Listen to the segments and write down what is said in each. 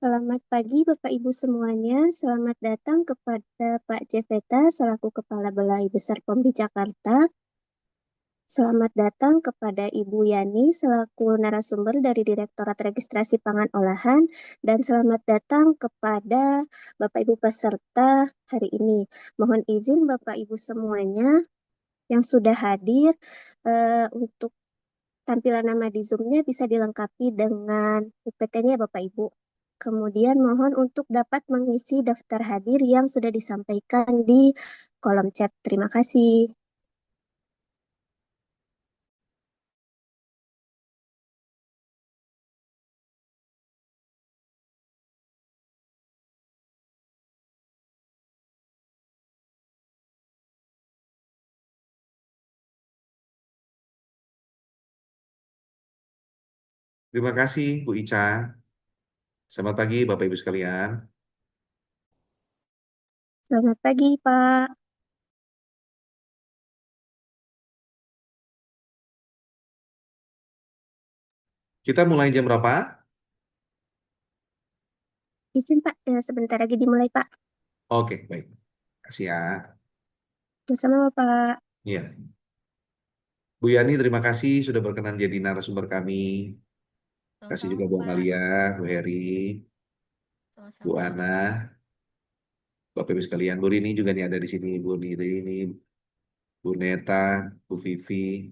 Selamat pagi Bapak Ibu semuanya. Selamat datang kepada Pak Jeveta selaku Kepala Balai Besar POM di Jakarta. Selamat datang kepada Ibu Yani selaku narasumber dari Direktorat Registrasi Pangan Olahan. Dan selamat datang kepada Bapak Ibu peserta hari ini. Mohon izin Bapak Ibu semuanya yang sudah hadir untuk tampilan nama di Zoom-nya bisa dilengkapi dengan UPT-nya Bapak Ibu. Kemudian mohon untuk dapat mengisi daftar hadir yang sudah disampaikan di kolom chat. Terima kasih. Terima kasih, Bu Ica. Selamat pagi, Bapak Ibu sekalian. Selamat pagi, Pak. Kita mulai jam berapa? Izin, Pak. Sebentar lagi dimulai, Pak. Oke, baik. Kasih ya. Bersama Bapak. Iya. Bu Yani, terima kasih sudah berkenan jadi narasumber kami. Kasih Sama-sama juga Bu Pak, Amalia, Bu Heri, Bu sama-sama. Ana, Bapak Ibu sekalian. Bu Rini juga nih ada di sini. Bu Nini, Bu Neta, Bu Vivi,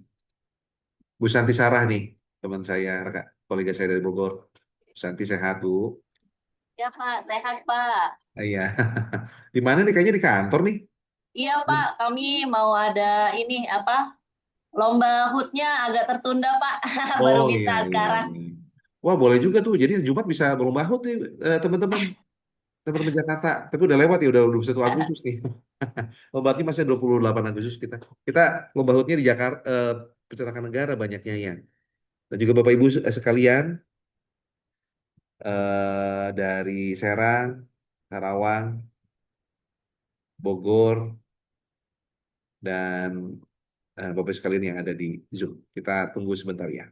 Bu Santi Sarah nih, teman saya, kolega saya dari Bogor. Bu Santi sehat, Bu. Ya Pak, sehat Pak. Iya. Di mana nih? Kayaknya di kantor nih. Iya Pak, kami mau ada ini apa? Lomba HUT-nya agak tertunda Pak, baru Oh bisa iya, iya, sekarang. iya. Wah, boleh juga tuh. Jadi Jumat bisa berlomba HUT nih, teman-teman. Teman-teman Jakarta. Tapi udah lewat ya, udah 21 Agustus nih. Lombatnya masih 28 Agustus kita. Kita lomba HUT-nya di Jakarta, Percetakan Negara banyaknya ya. Dan juga Bapak Ibu sekalian, dari Serang, Karawang, Bogor, dan Bapak Ibu sekalian yang ada di Zoom. Kita tunggu sebentar ya.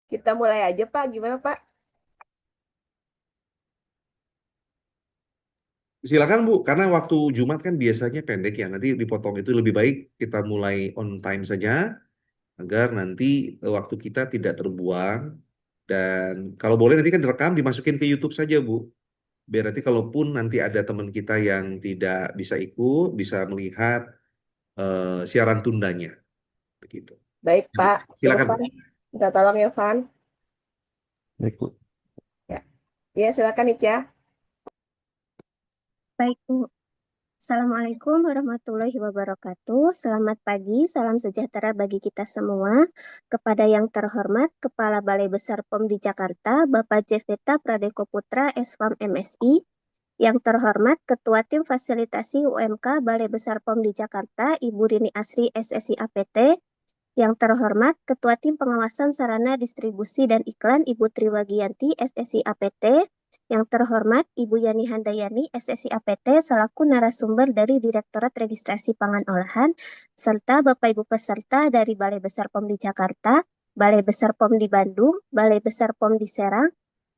Kita mulai aja, Pak. Gimana, Pak? Silakan Bu, karena waktu Jumat kan biasanya pendek ya. Nanti dipotong itu lebih baik kita mulai on time saja agar nanti waktu kita tidak terbuang. Dan kalau boleh nanti kan direkam dimasukin ke YouTube saja Bu. Biar nanti kalaupun nanti ada teman kita yang tidak bisa ikut, bisa melihat siaran tundanya. Begitu. Baik, Pak. Ya, Silakan Bu. Van. Minta tolong ya, Van. Baik Bu. Ya, ya silakan, Ica. Baik, Bu. Assalamualaikum warahmatullahi wabarakatuh. Selamat pagi, salam sejahtera bagi kita semua. Kepada yang terhormat Kepala Balai Besar POM di Jakarta, Bapak Jeveta Pradeko Putra, SFAM MSI. Yang terhormat Ketua Tim Fasilitasi UMK Balai Besar POM di Jakarta, Ibu Rini Asri SSI APT. Yang terhormat Ketua Tim Pengawasan Sarana Distribusi dan Iklan, Ibu Triwagiyanti SSI APT. Yang terhormat Ibu Yani Handayani SSI APT selaku narasumber dari Direktorat Registrasi Pangan Olahan, serta Bapak Ibu peserta dari Balai Besar POM di Jakarta, Balai Besar POM di Bandung, Balai Besar POM di Serang,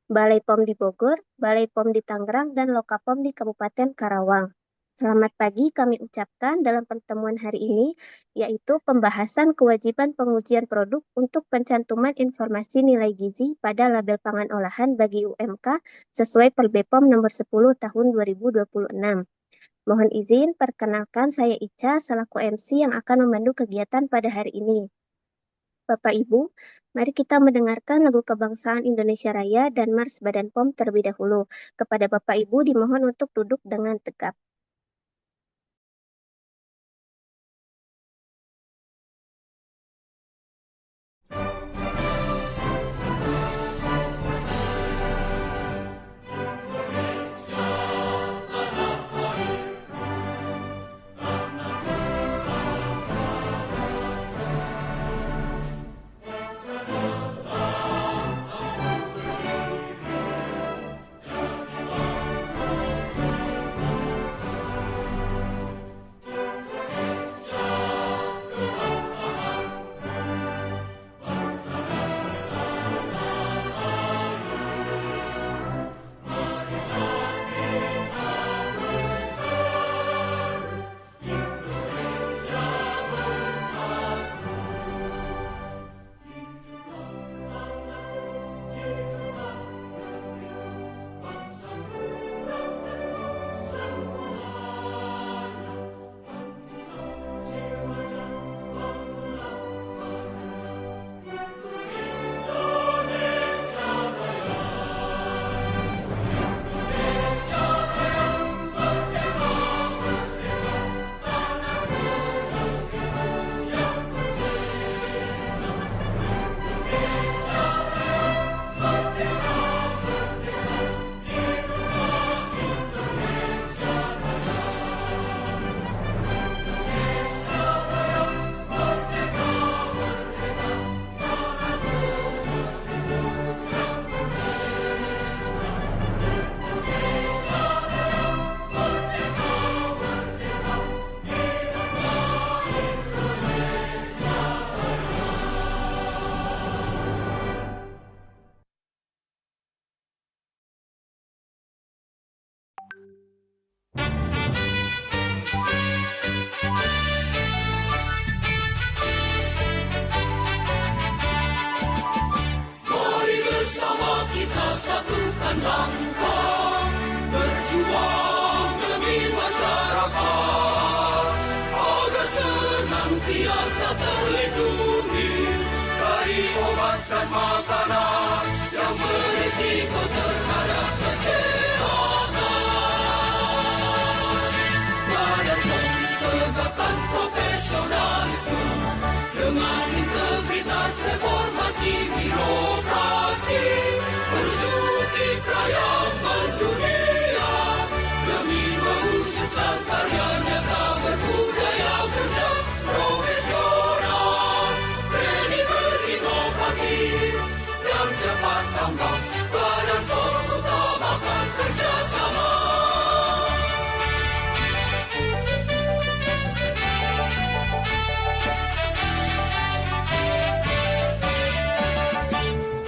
Balai POM di Bogor, Balai POM di Tangerang, dan Lokapom di Kabupaten Karawang. Selamat pagi kami ucapkan dalam pertemuan hari ini, yaitu pembahasan kewajiban pengujian produk untuk pencantuman informasi nilai gizi pada label pangan olahan bagi UMK sesuai Perbepom nomor 10 tahun 2026. Mohon izin, perkenalkan saya Ica selaku MC yang akan memandu kegiatan pada hari ini. Bapak Ibu, mari kita mendengarkan lagu kebangsaan Indonesia Raya dan Mars Badan POM terlebih dahulu. Kepada Bapak Ibu dimohon untuk duduk dengan tegap. senantiasa terlindungi dari obat dan makanan yang berisiko terhadap kesehatan. Badan POM tegakkan profesionalisme dengan integritas reformasi birokrasi menuju kiprah yang mendunia demi mewujudkan karya nyata berbudaya kerja profesional, kredibel, inovatif, dan cepat tanggap. Badan POM utamakan kerjasama.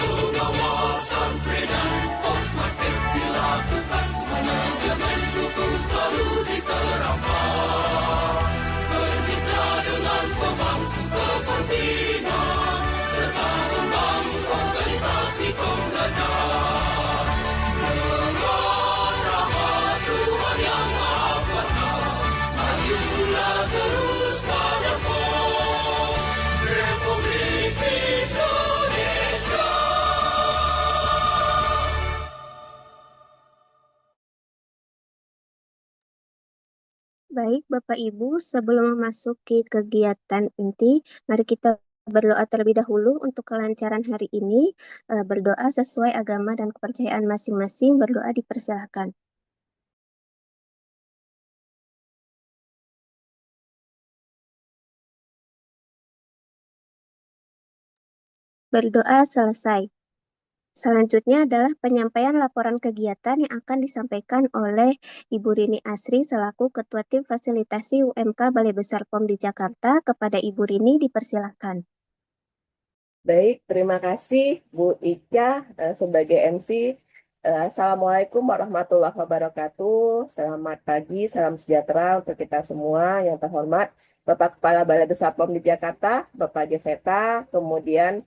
Pengawasan dan post-market dilakukan, manajemen mutu selalu diterapkan. Bermitra dengan pemangku kepentingan serta membangun organisasi pembelajar. Dengan rahmat Tuhan yang Maha Kuasa, majulah terus Badan POM Republik Indonesia. Baik, Bapak Ibu, sebelum memasuki kegiatan inti, mari kita berdoa terlebih dahulu untuk kelancaran hari ini. Berdoa sesuai agama dan kepercayaan masing-masing. Berdoa dipersilahkan. Berdoa selesai. Selanjutnya adalah penyampaian laporan kegiatan yang akan disampaikan oleh Ibu Rini Asri selaku Ketua Tim Fasilitasi UMK Balai Besar POM di Jakarta. Kepada Ibu Rini dipersilahkan. Baik, terima kasih Bu Ica sebagai MC. Assalamualaikum warahmatullahi wabarakatuh. Selamat pagi, salam sejahtera untuk kita semua. Yang terhormat Bapak Kepala Balai Besar POM di Jakarta, Bapak Jeveta, kemudian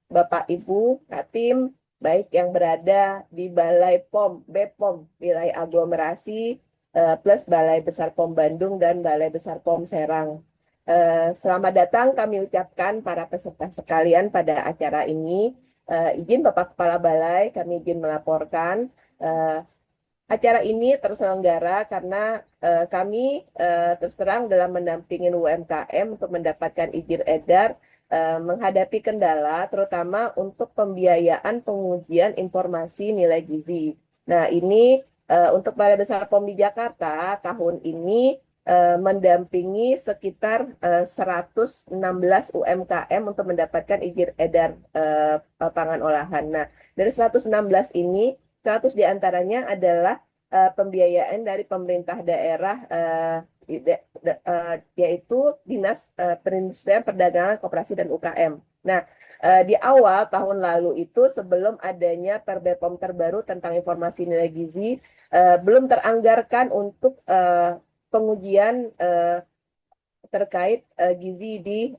Bapak Ibu Katim, baik yang berada di Balai POM, BPOM, wilayah aglomerasi, plus Balai Besar POM Bandung dan Balai Besar POM Serang. Selamat datang kami ucapkan para peserta sekalian pada acara ini. Izin Bapak Kepala Balai, kami izin melaporkan acara ini terselenggara karena kami terus terang dalam mendampingi UMKM untuk mendapatkan izin edar menghadapi kendala terutama untuk pembiayaan pengujian informasi nilai gizi. Nah, ini untuk Balai Besar POM di Jakarta tahun ini mendampingi sekitar 116 UMKM untuk mendapatkan izin edar pangan olahan. Nah, dari 116 ini, 100 diantaranya adalah pembiayaan dari pemerintah daerah yaitu Dinas Perindustrian Perdagangan Koperasi dan UKM. Nah, di awal tahun lalu itu sebelum adanya Perbepom terbaru tentang informasi nilai gizi belum teranggarkan untuk pengujian terkait gizi di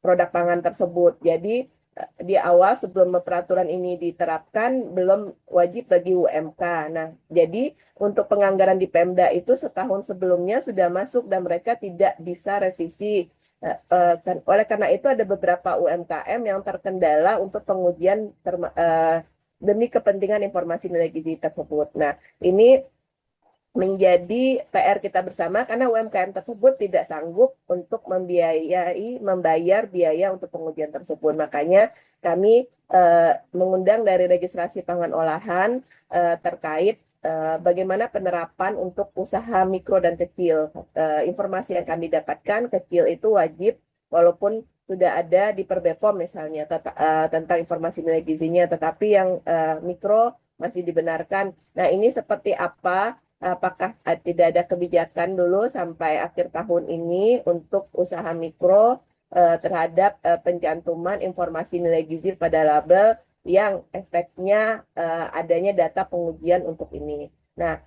produk pangan tersebut. Jadi di awal sebelum peraturan ini diterapkan belum wajib bagi UMK. Nah, jadi untuk penganggaran di Pemda itu setahun sebelumnya sudah masuk dan mereka tidak bisa revisi. Oleh karena itu ada beberapa UMKM yang terkendala untuk pengujian demi kepentingan informasi nilai gizi tersebut. Nah, ini menjadi PR kita bersama karena UMKM tersebut tidak sanggup untuk membayar biaya untuk pengujian tersebut. Makanya kami mengundang dari registrasi pangan olahan terkait bagaimana penerapan untuk usaha mikro dan kecil. Informasi yang kami dapatkan kecil itu wajib walaupun sudah ada di Perbepom misalnya tentang informasi nilai gizinya, tetapi yang mikro masih dibenarkan. Nah, ini seperti apa? Apakah tidak ada kebijakan dulu sampai akhir tahun ini untuk usaha mikro terhadap pencantuman informasi nilai gizi pada label yang efeknya adanya data pengujian untuk ini. Nah,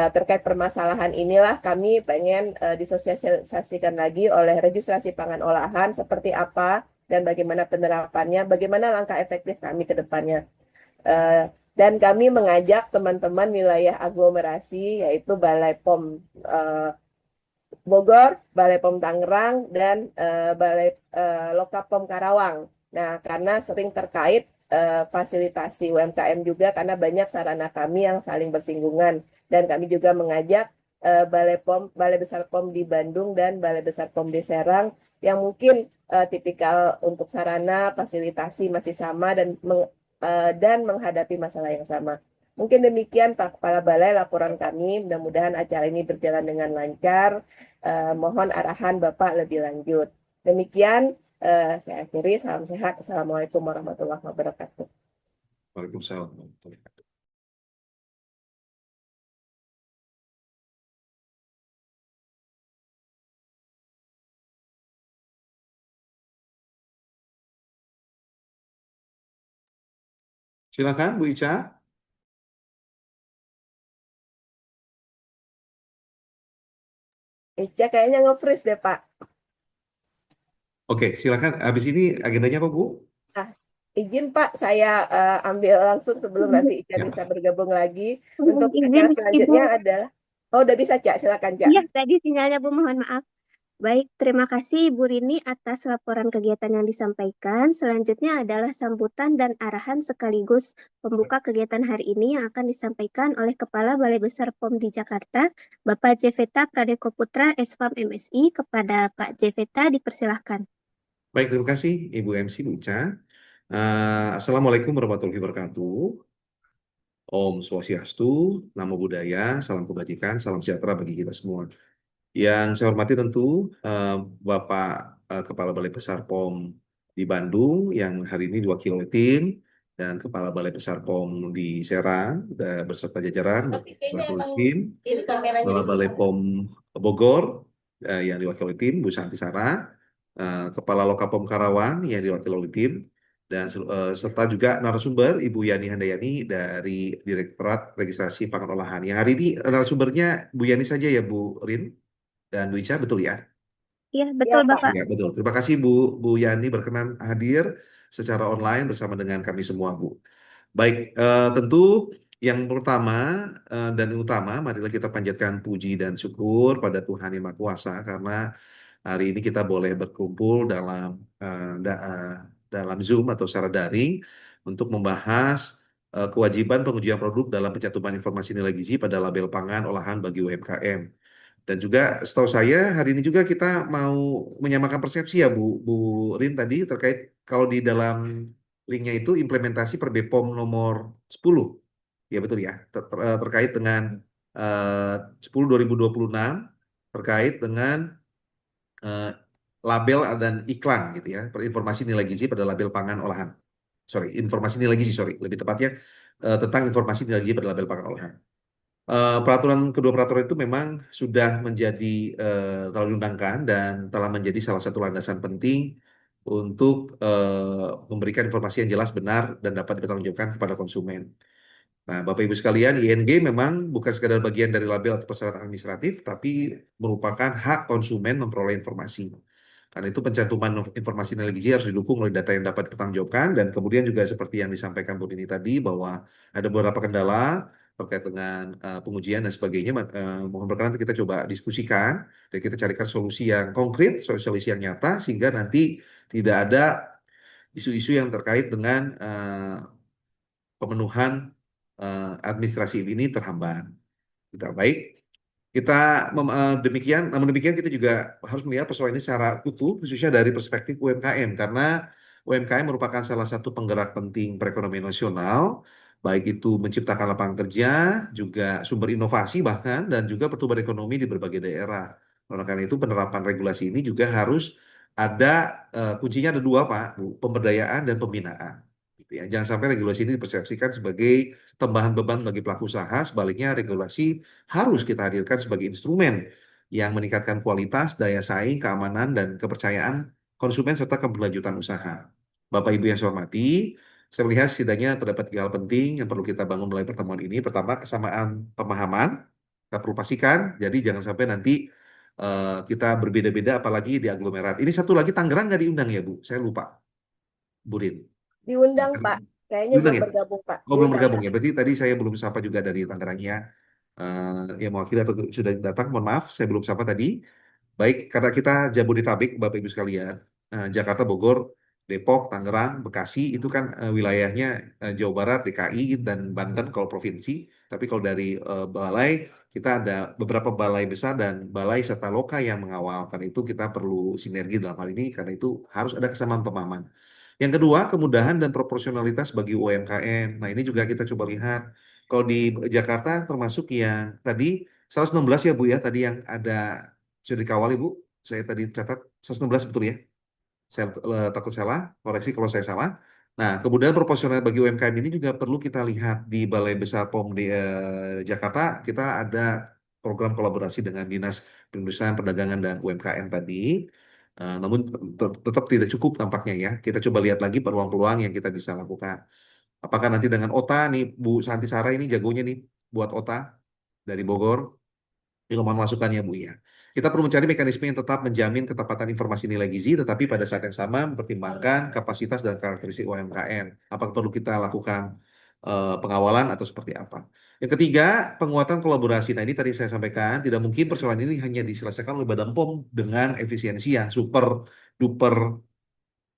terkait permasalahan inilah kami pengen disosialisasikan lagi oleh registrasi pangan olahan seperti apa dan bagaimana penerapannya, bagaimana langkah efektif kami ke depannya. Dan kami mengajak teman-teman wilayah aglomerasi yaitu Balai POM Bogor, Balai POM Tangerang, dan Balai Lokapom Karawang. Nah, karena sering terkait fasilitasi UMKM juga karena banyak sarana kami yang saling bersinggungan dan kami juga mengajak Balai Besar POM di Bandung dan Balai Besar POM di Serang yang mungkin tipikal untuk sarana fasilitasi masih sama dan menghadapi masalah yang sama. Mungkin demikian Pak Kepala Balai laporan kami. Mudah-mudahan acara ini berjalan dengan lancar. Mohon arahan Bapak lebih lanjut. Demikian saya akhiri. Salam sehat. Assalamualaikum warahmatullahi wabarakatuh. Waalaikumsalam warahmatullahi wabarakatuh. Silakan Bu Ica. Ica kayaknya nge-freeze deh Pak. Oke, silakan. Habis ini agendanya apa, Bu? Ah, izin Pak, saya ambil langsung sebelum nanti Ica Ya. bisa bergabung lagi. Untuk Izin acara Ibu. selanjutnya adalah, oh udah bisa Cak, silakan Cak. Iya, tadi sinyalnya Bu, mohon maaf. Baik, terima kasih Ibu Rini atas laporan kegiatan yang disampaikan. Selanjutnya adalah sambutan dan arahan sekaligus pembuka kegiatan hari ini yang akan disampaikan oleh Kepala Balai Besar POM di Jakarta, Bapak Jeveta Pradeko Putra, SPAM MSI. Kepada Pak Jeveta, dipersilahkan. Baik, terima kasih Ibu MC Bu Ica. Assalamualaikum warahmatullahi wabarakatuh. Om Swastiastu, Namo Buddhaya, salam kebajikan, salam sejahtera bagi kita semua. Yang saya hormati tentu Bapak Kepala Balai Besar POM di Bandung yang hari ini diwakili oleh tim dan Kepala Balai Besar POM di Serang beserta jajaran Tapi kayaknya diwakili oleh emang tim, kameranya Kepala Balai dibuka. POM Bogor yang diwakili oleh tim Bu Santi Sara, Kepala Lokapom Karawang yang diwakili oleh tim, dan serta juga narasumber Ibu Yani Handayani dari Direktorat Registrasi Pangan Olahan. Yang hari ini narasumbernya Bu Yani saja ya Bu Rin dan Bu Ica, betul ya? Iya, Ya betul Pak. Bapak. Ya, betul. Terima kasih Bu Yani berkenan hadir secara online bersama dengan kami semua, Bu. Baik, tentu yang pertama dan yang utama, marilah kita panjatkan puji dan syukur pada Tuhan Yang Maha Kuasa karena hari ini kita boleh berkumpul dalam Zoom atau secara daring untuk membahas kewajiban pengujian produk dalam pencantuman informasi nilai gizi pada label pangan olahan bagi UMKM. Dan juga setahu saya hari ini juga kita mau menyamakan persepsi ya Bu Rin tadi terkait kalau di dalam linknya itu implementasi per BPOM nomor 10. Ya betul ya, terkait dengan 10/2026 terkait dengan eh, label dan iklan gitu ya, informasi nilai gizi pada label pangan olahan. Informasi nilai gizi, lebih tepatnya tentang informasi nilai gizi pada label pangan olahan. Kedua peraturan itu memang sudah menjadi telah diundangkan dan telah menjadi salah satu landasan penting untuk memberikan informasi yang jelas, benar, dan dapat dipertanggungjawabkan kepada konsumen. Nah, Bapak Ibu sekalian, ING memang bukan sekadar bagian dari label atau persyaratan administratif, tapi merupakan hak konsumen memperoleh informasi. Karena itu pencantuman informasi nilai gizi harus didukung oleh data yang dapat dipertanggungjawabkan dan kemudian juga seperti yang disampaikan Bu Dini tadi bahwa ada beberapa kendala terkait dengan pengujian dan sebagainya. Mohon berkenan kita coba diskusikan dan kita carikan solusi yang konkret, solusi yang nyata sehingga nanti tidak ada isu-isu yang terkait dengan pemenuhan administrasi ini terhambat. Kita baik. Namun demikian kita juga harus melihat persoalan ini secara utuh, khususnya dari perspektif UMKM, karena UMKM merupakan salah satu penggerak penting perekonomian nasional, baik itu menciptakan lapangan kerja, juga sumber inovasi bahkan, dan juga pertumbuhan ekonomi di berbagai daerah. Oleh karena itu penerapan regulasi ini juga harus ada kuncinya ada dua Pak, Bu, pemberdayaan dan pembinaan. Gitu ya. Jangan sampai regulasi ini dipersepsikan sebagai tambahan beban bagi pelaku usaha, sebaliknya regulasi harus kita hadirkan sebagai instrumen yang meningkatkan kualitas, daya saing, keamanan, dan kepercayaan konsumen serta keberlanjutan usaha. Bapak Ibu yang saya hormati, saya melihat setidaknya terdapat tiga hal penting yang perlu kita bangun melalui pertemuan ini. Pertama, kesamaan pemahaman, kita perlu pastikan, jadi jangan sampai nanti kita berbeda-beda apalagi di aglomerat. Ini satu lagi, Tangerang nggak diundang ya Bu? Saya lupa, Bu Rin. Diundang Pak. Kayaknya Diundang belum ya? bergabung Pak. Oh, belum Diundang bergabung Pak. ya. Berarti tadi saya belum sapa juga dari Tangerang ya. Yang mewakili atau sudah datang, mohon maaf, saya belum sapa tadi. Baik, karena kita Jabodetabek, Bapak Ibu sekalian, Jakarta, Bogor, Depok, Tangerang, Bekasi, itu kan wilayahnya Jawa Barat, DKI, dan Banten kalau provinsi. Tapi kalau dari balai, kita ada beberapa balai besar dan balai serta loka yang mengawal. Karena itu kita perlu sinergi dalam hal ini, karena itu harus ada kesamaan pemahaman. Yang kedua, kemudahan dan proporsionalitas bagi UMKM. Nah, ini juga kita coba lihat. Kalau di Jakarta termasuk yang tadi 116 ya Bu ya, tadi yang ada sudah dikawal Ibu. Saya tadi catat 116 betul ya. Saya takut salah, koreksi kalau saya salah. Nah, kemudian proporsional bagi UMKM ini juga perlu kita lihat di Balai Besar POM di Jakarta. Kita ada program kolaborasi dengan Dinas Perindustrian, Perdagangan dan UMKM tadi. Namun tetap tidak cukup tampaknya ya. Kita coba lihat lagi peluang-peluang yang kita bisa lakukan. Apakah nanti dengan OTA nih Bu Santi Sara ini jagonya nih buat OTA dari Bogor. Itu mohon masukannya Bu ya. Kita perlu mencari mekanisme yang tetap menjamin ketepatan informasi nilai gizi, tetapi pada saat yang sama mempertimbangkan kapasitas dan karakteristik UMKM. Apakah perlu kita lakukan pengawalan atau seperti apa? Yang ketiga, penguatan kolaborasi. Nah ini tadi saya sampaikan, tidak mungkin persoalan ini hanya diselesaikan oleh Badan POM dengan efisiensi yang super duper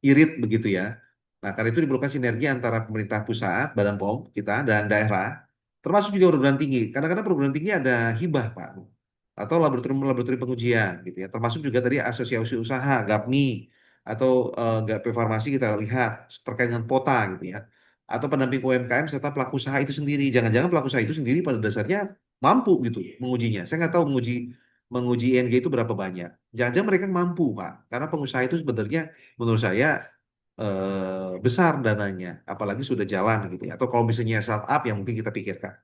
irit begitu ya. Nah, karena itu diperlukan sinergi antara pemerintah pusat, Badan POM kita, dan daerah, termasuk juga perguruan tinggi. Kadang-kadang perguruan tinggi ada hibah, Pak, atau laboratorium-laboratorium pengujian, gitu ya. Termasuk juga tadi asosiasi usaha, GAPMI, atau GAP Farmasi kita lihat terkait dengan POTA, gitu ya. Atau pendamping UMKM serta pelaku usaha itu sendiri. Jangan-jangan pelaku usaha itu sendiri pada dasarnya mampu gitu mengujinya. Saya nggak tahu menguji menguji ING itu berapa banyak. Jangan-jangan mereka mampu, Pak. Karena pengusaha itu sebenarnya menurut saya besar dananya, apalagi sudah jalan gitu ya. Atau kalau misalnya startup yang mungkin kita pikirkan.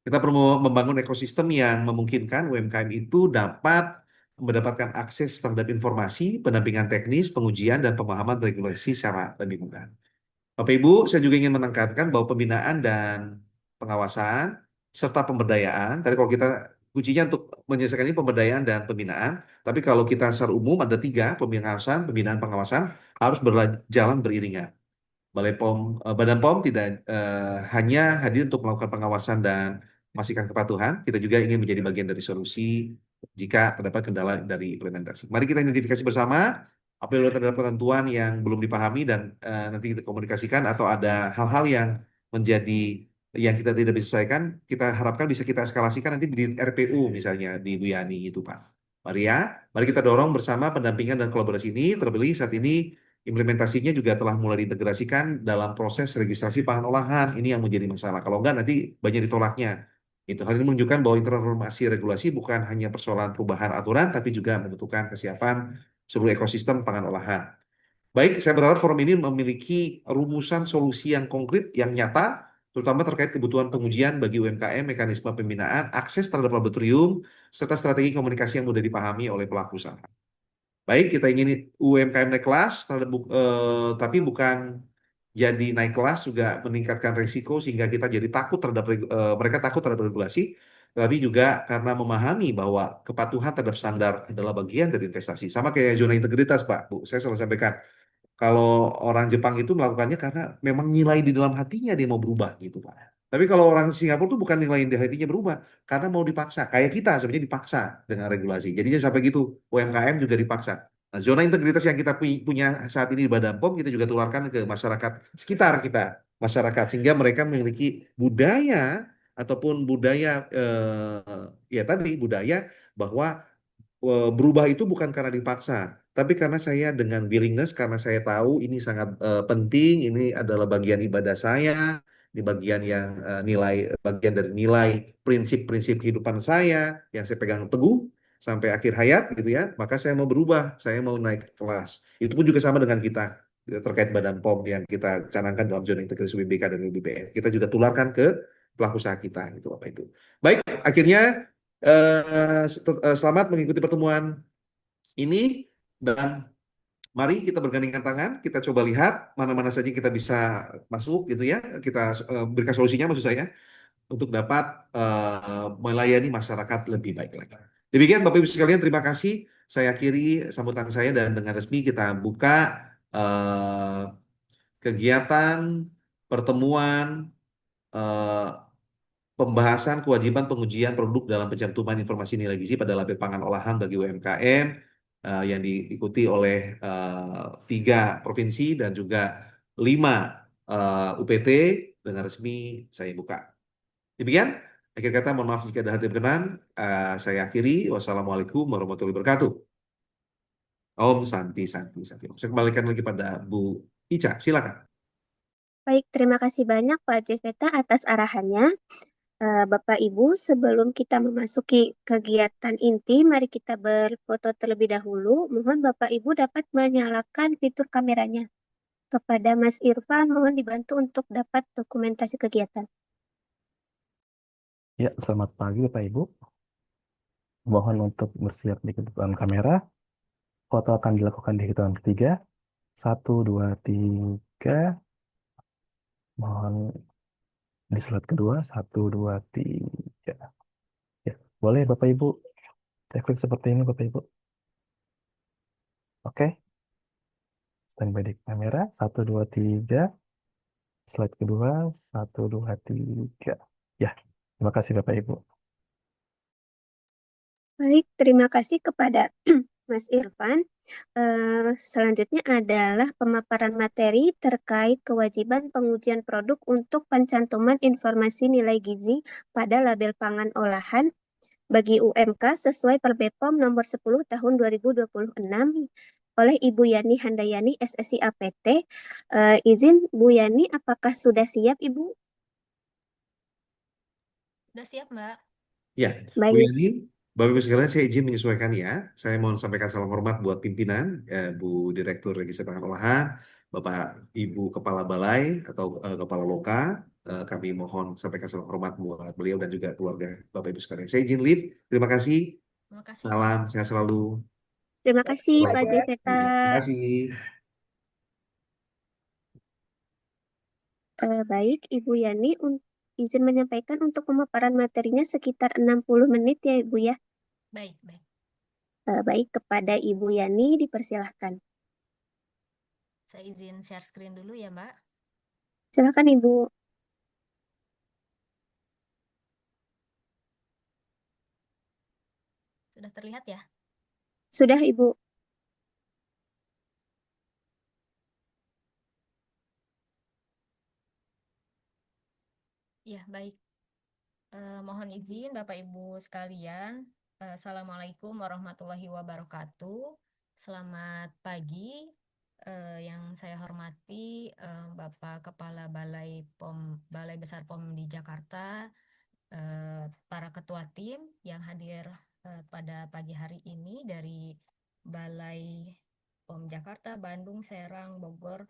Kita perlu membangun ekosistem yang memungkinkan UMKM itu dapat mendapatkan akses terhadap informasi, pendampingan teknis, pengujian, dan pemahaman regulasi secara lebih mudah. Bapak Ibu, saya juga ingin menekankan bahwa pembinaan dan pengawasan serta pemberdayaan, tadi kalau kita kuncinya untuk menyelesaikan ini pemberdayaan dan pembinaan, tapi kalau kita secara umum ada tiga, pembinaan, pengawasan, harus berjalan beriringan. Badan POM tidak hanya hadir untuk melakukan pengawasan dan memastikan kepatuhan, kita juga ingin menjadi bagian dari solusi jika terdapat kendala dari implementasi. Mari kita identifikasi bersama apabila terdapat ketentuan yang belum dipahami dan nanti kita komunikasikan atau ada hal-hal yang menjadi yang kita tidak bisa selesaikan, kita harapkan bisa kita eskalasikan nanti di RPU misalnya di Bu Yani itu Pak. Mari ya, mari kita dorong bersama pendampingan dan kolaborasi ini, terlebih saat ini implementasinya juga telah mulai diintegrasikan dalam proses registrasi pangan olahan. Ini yang menjadi masalah. Kalau enggak nanti banyak ditolaknya. Itu hal ini menunjukkan bahwa transformasi regulasi bukan hanya persoalan perubahan aturan, tapi juga membutuhkan kesiapan seluruh ekosistem pangan olahan. Baik, saya berharap forum ini memiliki rumusan solusi yang konkret, yang nyata, terutama terkait kebutuhan pengujian bagi UMKM, mekanisme pembinaan, akses terhadap laboratorium, serta strategi komunikasi yang mudah dipahami oleh pelaku usaha. Baik, kita ingin UMKM naik kelas, tapi bukan jadi naik kelas juga meningkatkan risiko sehingga kita jadi takut terhadap mereka takut terhadap regulasi, tapi juga karena memahami bahwa kepatuhan terhadap standar adalah bagian dari investasi. Sama kayak zona integritas, Pak, Bu. Saya selalu sampaikan, kalau orang Jepang itu melakukannya karena memang nilai di dalam hatinya dia mau berubah gitu, Pak. Tapi kalau orang Singapura tuh bukan nilai di hatinya berubah, karena mau dipaksa. Kayak kita sebenarnya dipaksa dengan regulasi. Jadinya sampai gitu, UMKM juga dipaksa. Nah, zona integritas yang kita punya saat ini di Badan POM, kita juga tularkan ke masyarakat sekitar kita, masyarakat. Sehingga mereka memiliki budaya ataupun budaya, ya tadi, budaya bahwa berubah itu bukan karena dipaksa, tapi karena saya dengan willingness, karena saya tahu ini sangat penting, ini adalah bagian ibadah saya, ini bagian yang bagian dari nilai prinsip-prinsip kehidupan saya yang saya pegang teguh sampai akhir hayat gitu ya, maka saya mau berubah, saya mau naik kelas. Itu pun juga sama dengan kita terkait Badan POM yang kita canangkan dalam zona integrasi UBK dan UBBN. Kita juga tularkan ke pelaku usaha kita, itu Bapak Itu. Baik, akhirnya selamat mengikuti pertemuan ini dan mari kita bergandingan tangan, kita coba lihat mana-mana saja kita bisa masuk gitu ya, kita berikan solusinya maksud saya untuk dapat melayani masyarakat lebih baik lagi. Demikian Bapak Ibu sekalian, terima kasih. Saya akhiri sambutan saya dan dengan resmi kita buka kegiatan pertemuan pembahasan kewajiban pengujian produk dalam pencantuman informasi nilai gizi pada label pangan olahan bagi UMKM yang diikuti oleh 3 provinsi dan juga 5 UPT dengan resmi saya buka. Demikian, akhir kata mohon maaf jika ada hal yang berkenan. Saya akhiri. Wassalamualaikum warahmatullahi wabarakatuh. Om Santi Santi Santi. Saya kembalikan lagi pada Bu Ica, silakan. Baik, terima kasih banyak Pak Jeveta atas arahannya. Bapak Ibu, sebelum kita memasuki kegiatan inti, mari kita berfoto terlebih dahulu. Mohon Bapak Ibu dapat menyalakan fitur kameranya. Kepada Mas Irfan, mohon dibantu untuk dapat dokumentasi kegiatan. Ya, selamat pagi Bapak Ibu. Mohon untuk bersiap di depan kamera. Foto akan dilakukan di hitungan ketiga. 1, 2, 3. Mohon di slide kedua. 1, 2, 3. Ya, boleh Bapak Ibu. Saya klik seperti ini Bapak Ibu. Oke. Standby di kamera. 1, 2, 3. Slide kedua. 1, 2, 3. Ya, terima kasih Bapak Ibu. Baik, terima kasih kepada Mas Irfan. Selanjutnya adalah pemaparan materi terkait kewajiban pengujian produk untuk pencantuman informasi nilai gizi pada label pangan olahan bagi UMK sesuai Perbepom nomor 10 tahun 2026 oleh Ibu Yani Handayani SSI APT. Izin Bu Yani, apakah sudah siap Ibu? Udah siap, Mbak? Ya, Bu Baik, Yani, Bapak Ibu sekalian, saya izin menyesuaikan ya. Saya mohon sampaikan salam hormat buat pimpinan, Bu Direktur Register Pangan Olahan, Bapak Ibu Kepala Balai atau Kepala Loka. Kami mohon sampaikan salam hormat buat beliau dan juga keluarga Bapak Ibu sekalian. Saya izin leave. Terima kasih. Terima kasih, Salam, Pak. sehat selalu. terima kasih Pak Baik. Jeveta. Terima kasih. Baik, Ibu Yani, izin menyampaikan untuk pemaparan materinya sekitar 60 menit ya Ibu ya. Baik, baik. Baik, kepada Ibu Yani dipersilahkan. Saya izin share screen dulu ya, Mbak. Silakan Ibu. Sudah terlihat ya? Sudah Ibu. Ya, baik. Mohon izin Bapak Ibu sekalian. Assalamualaikum warahmatullahi wabarakatuh. Selamat pagi. Yang saya hormati Bapak Kepala Balai Besar POM di Jakarta, para ketua tim yang hadir pada pagi hari ini dari Balai POM Jakarta, Bandung, Serang, Bogor,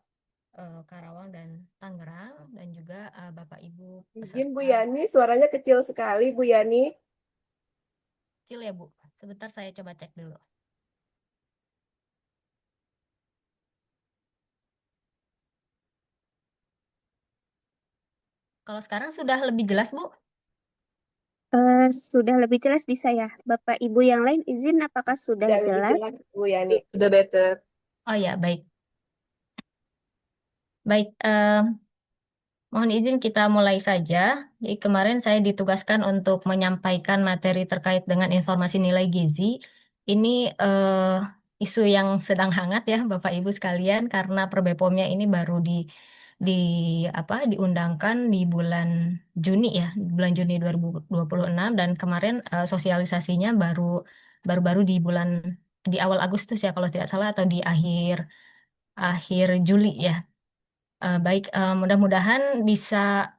Karawang, dan Tangerang, dan juga Bapak Ibu Izin Bu peserta. Yani, suaranya kecil sekali Bu Yani. Kecil ya Bu? Sebentar saya coba cek dulu. Kalau sekarang sudah lebih jelas Bu? Sudah lebih jelas di saya. Bapak Ibu yang lain izin apakah sudah Sudah lebih jelas? jelas Bu Yani. Sudah better. Oh ya, baik. Baik, mohon izin kita mulai saja. Jadi kemarin saya ditugaskan untuk menyampaikan materi terkait dengan informasi nilai gizi. Ini isu yang sedang hangat ya Bapak Ibu sekalian, karena Perbepomnya ini baru diundangkan di bulan Juni ya, bulan Juni 2026, dan kemarin sosialisasinya baru-baru di awal Agustus ya kalau tidak salah, atau di akhir Juli ya. Baik, mudah-mudahan bisa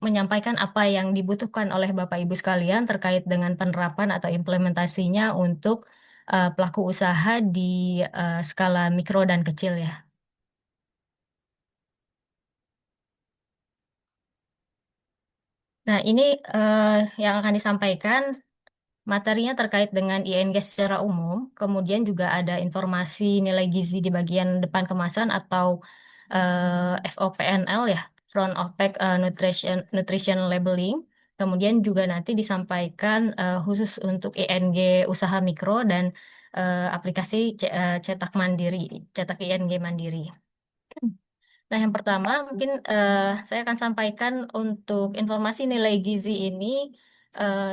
menyampaikan apa yang dibutuhkan oleh Bapak Ibu sekalian terkait dengan penerapan atau implementasinya untuk pelaku usaha di skala mikro dan kecil ya. Nah, ini yang akan disampaikan materinya terkait dengan ING secara umum, kemudian juga ada informasi nilai gizi di bagian depan kemasan atau FOPNL ya, Front of Pack Nutrition Labeling. Kemudian juga nanti disampaikan khusus untuk ING usaha mikro dan aplikasi cetak ING mandiri. Nah, yang pertama mungkin saya akan sampaikan untuk informasi nilai gizi ini,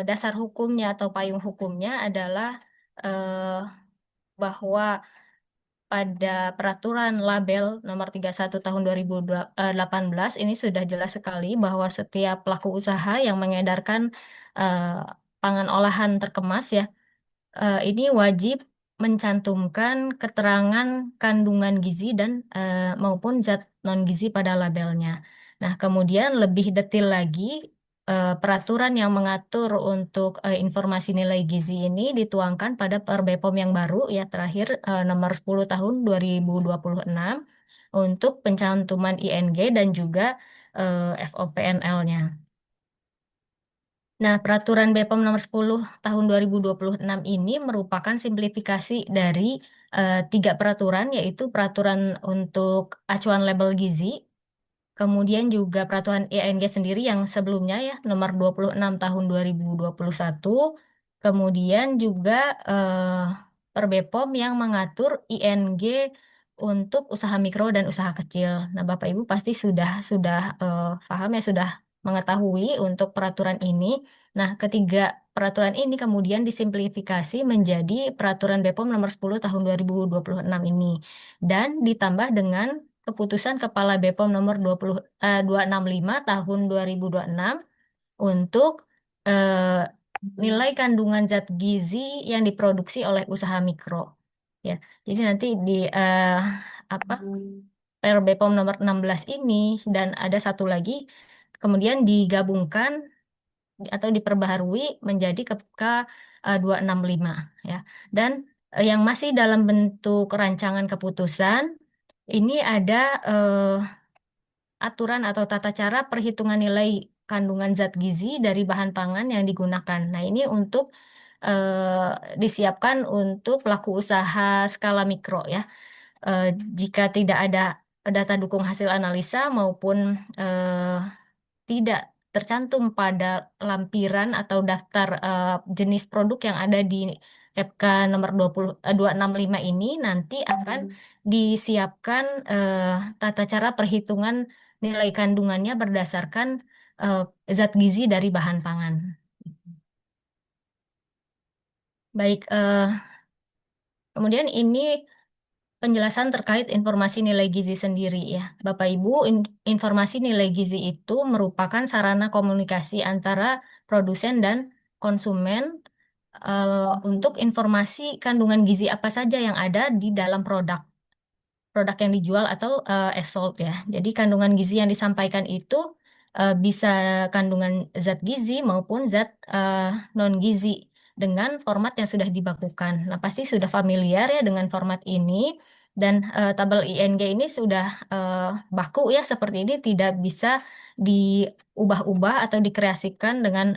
dasar hukumnya atau payung hukumnya adalah eh, bahwa pada peraturan label nomor 31 tahun 2018 ini sudah jelas sekali bahwa setiap pelaku usaha yang mengedarkan eh, pangan olahan terkemas ya, ini wajib mencantumkan keterangan kandungan gizi dan maupun zat non-gizi pada labelnya. Nah, kemudian lebih detail lagi, peraturan yang mengatur untuk informasi nilai gizi ini dituangkan pada Per BPOM yang baru ya terakhir nomor 10 tahun 2026 untuk pencantuman ING dan juga FOPNL-nya. Nah, Peraturan BPOM nomor 10 tahun 2026 ini merupakan simplifikasi dari tiga peraturan, yaitu peraturan untuk acuan label gizi, kemudian juga peraturan ING sendiri yang sebelumnya ya, nomor 26 tahun 2021, kemudian juga Per BPOM yang mengatur ING untuk usaha mikro dan usaha kecil. Nah, Bapak Ibu pasti sudah paham ya, sudah mengetahui untuk peraturan ini. Nah, ketiga peraturan ini kemudian disimplifikasi menjadi Peraturan BPOM nomor 10 tahun 2026 ini dan ditambah dengan Keputusan Kepala BPOM nomor 265 tahun 2026 untuk eh, nilai kandungan zat gizi yang diproduksi oleh usaha mikro. Ya, jadi nanti di apa BPOM nomor 16 ini dan ada satu lagi kemudian digabungkan atau diperbaharui menjadi KPK 265 ya. Dan yang masih dalam bentuk rancangan keputusan ini ada aturan atau tata cara perhitungan nilai kandungan zat gizi dari bahan pangan yang digunakan. Nah, ini untuk disiapkan untuk pelaku usaha skala mikro ya. Eh, Jika tidak ada data dukung hasil analisa maupun tidak tercantum pada lampiran atau daftar jenis produk yang ada di KPK nomor 265 ini nanti akan disiapkan tata cara perhitungan nilai kandungannya berdasarkan eh, zat gizi dari bahan pangan. Baik, kemudian ini penjelasan terkait informasi nilai gizi sendiri ya. Bapak Ibu, informasi nilai gizi itu merupakan sarana komunikasi antara produsen dan konsumen untuk informasi kandungan gizi apa saja yang ada di dalam produk yang dijual atau as sold ya. Jadi kandungan gizi yang disampaikan itu bisa kandungan zat gizi maupun zat non gizi dengan format yang sudah dibakukan. Nah, pasti sudah familiar ya dengan format ini dan tabel ING ini sudah baku ya seperti ini, tidak bisa diubah-ubah atau dikreasikan dengan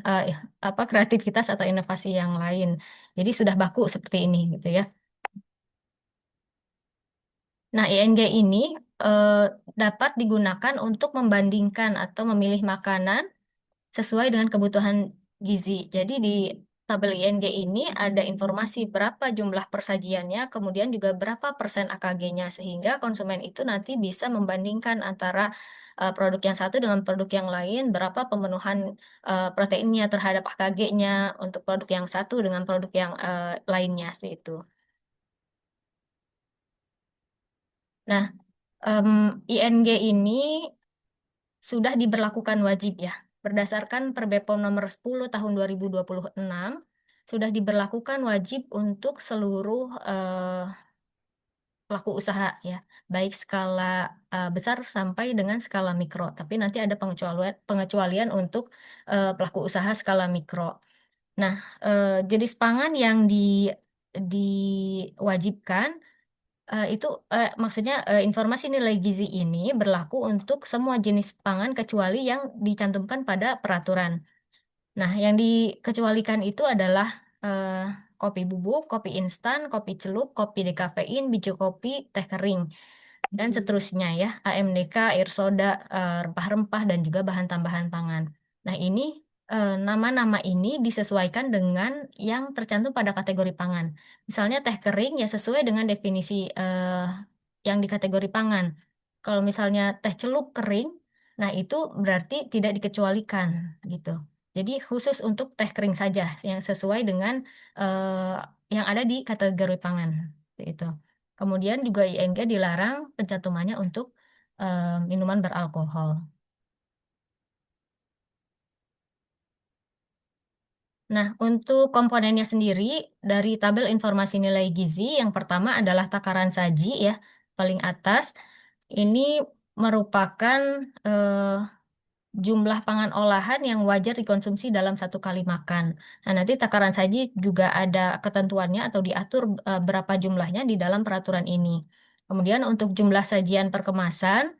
kreativitas atau inovasi yang lain. Jadi sudah baku seperti ini gitu ya. Nah, ING ini eh, dapat digunakan untuk membandingkan atau memilih makanan sesuai dengan kebutuhan gizi. Jadi di tabel ING ini ada informasi berapa jumlah persajiannya, kemudian juga berapa persen AKG-nya, sehingga konsumen itu nanti bisa membandingkan antara produk yang satu dengan produk yang lain, berapa pemenuhan proteinnya terhadap AKG-nya untuk produk yang satu dengan produk yang lainnya, seperti itu. Nah, ING ini sudah diberlakukan wajib ya. Berdasarkan Per BPOM nomor 10 tahun 2026, sudah diberlakukan wajib untuk seluruh pelaku usaha ya, baik skala besar sampai dengan skala mikro. Tapi nanti ada pengecualian untuk pelaku usaha skala mikro. Nah, jenis pangan yang diwajibkan itu maksudnya informasi nilai gizi ini berlaku untuk semua jenis pangan kecuali yang dicantumkan pada peraturan. Nah, yang dikecualikan itu adalah kopi bubuk, kopi instan, kopi celup, kopi dekafein, biji kopi, teh kering, dan seterusnya ya, AMDK, air soda, rempah-rempah, dan juga bahan tambahan pangan. Nah, ini nama-nama ini disesuaikan dengan yang tercantum pada kategori pangan. Misalnya teh kering ya sesuai dengan definisi yang di kategori pangan. Kalau misalnya teh celup kering, nah itu berarti tidak dikecualikan gitu. Jadi khusus untuk teh kering saja yang sesuai dengan yang ada di kategori pangan itu. Kemudian juga ING dilarang pencantumannya untuk minuman beralkohol. Nah, untuk komponennya sendiri dari tabel informasi nilai gizi, yang pertama adalah takaran saji ya, paling atas. Ini merupakan jumlah pangan olahan yang wajar dikonsumsi dalam satu kali makan. Nah, nanti takaran saji juga ada ketentuannya atau diatur berapa jumlahnya di dalam peraturan ini. Kemudian untuk jumlah sajian per kemasan,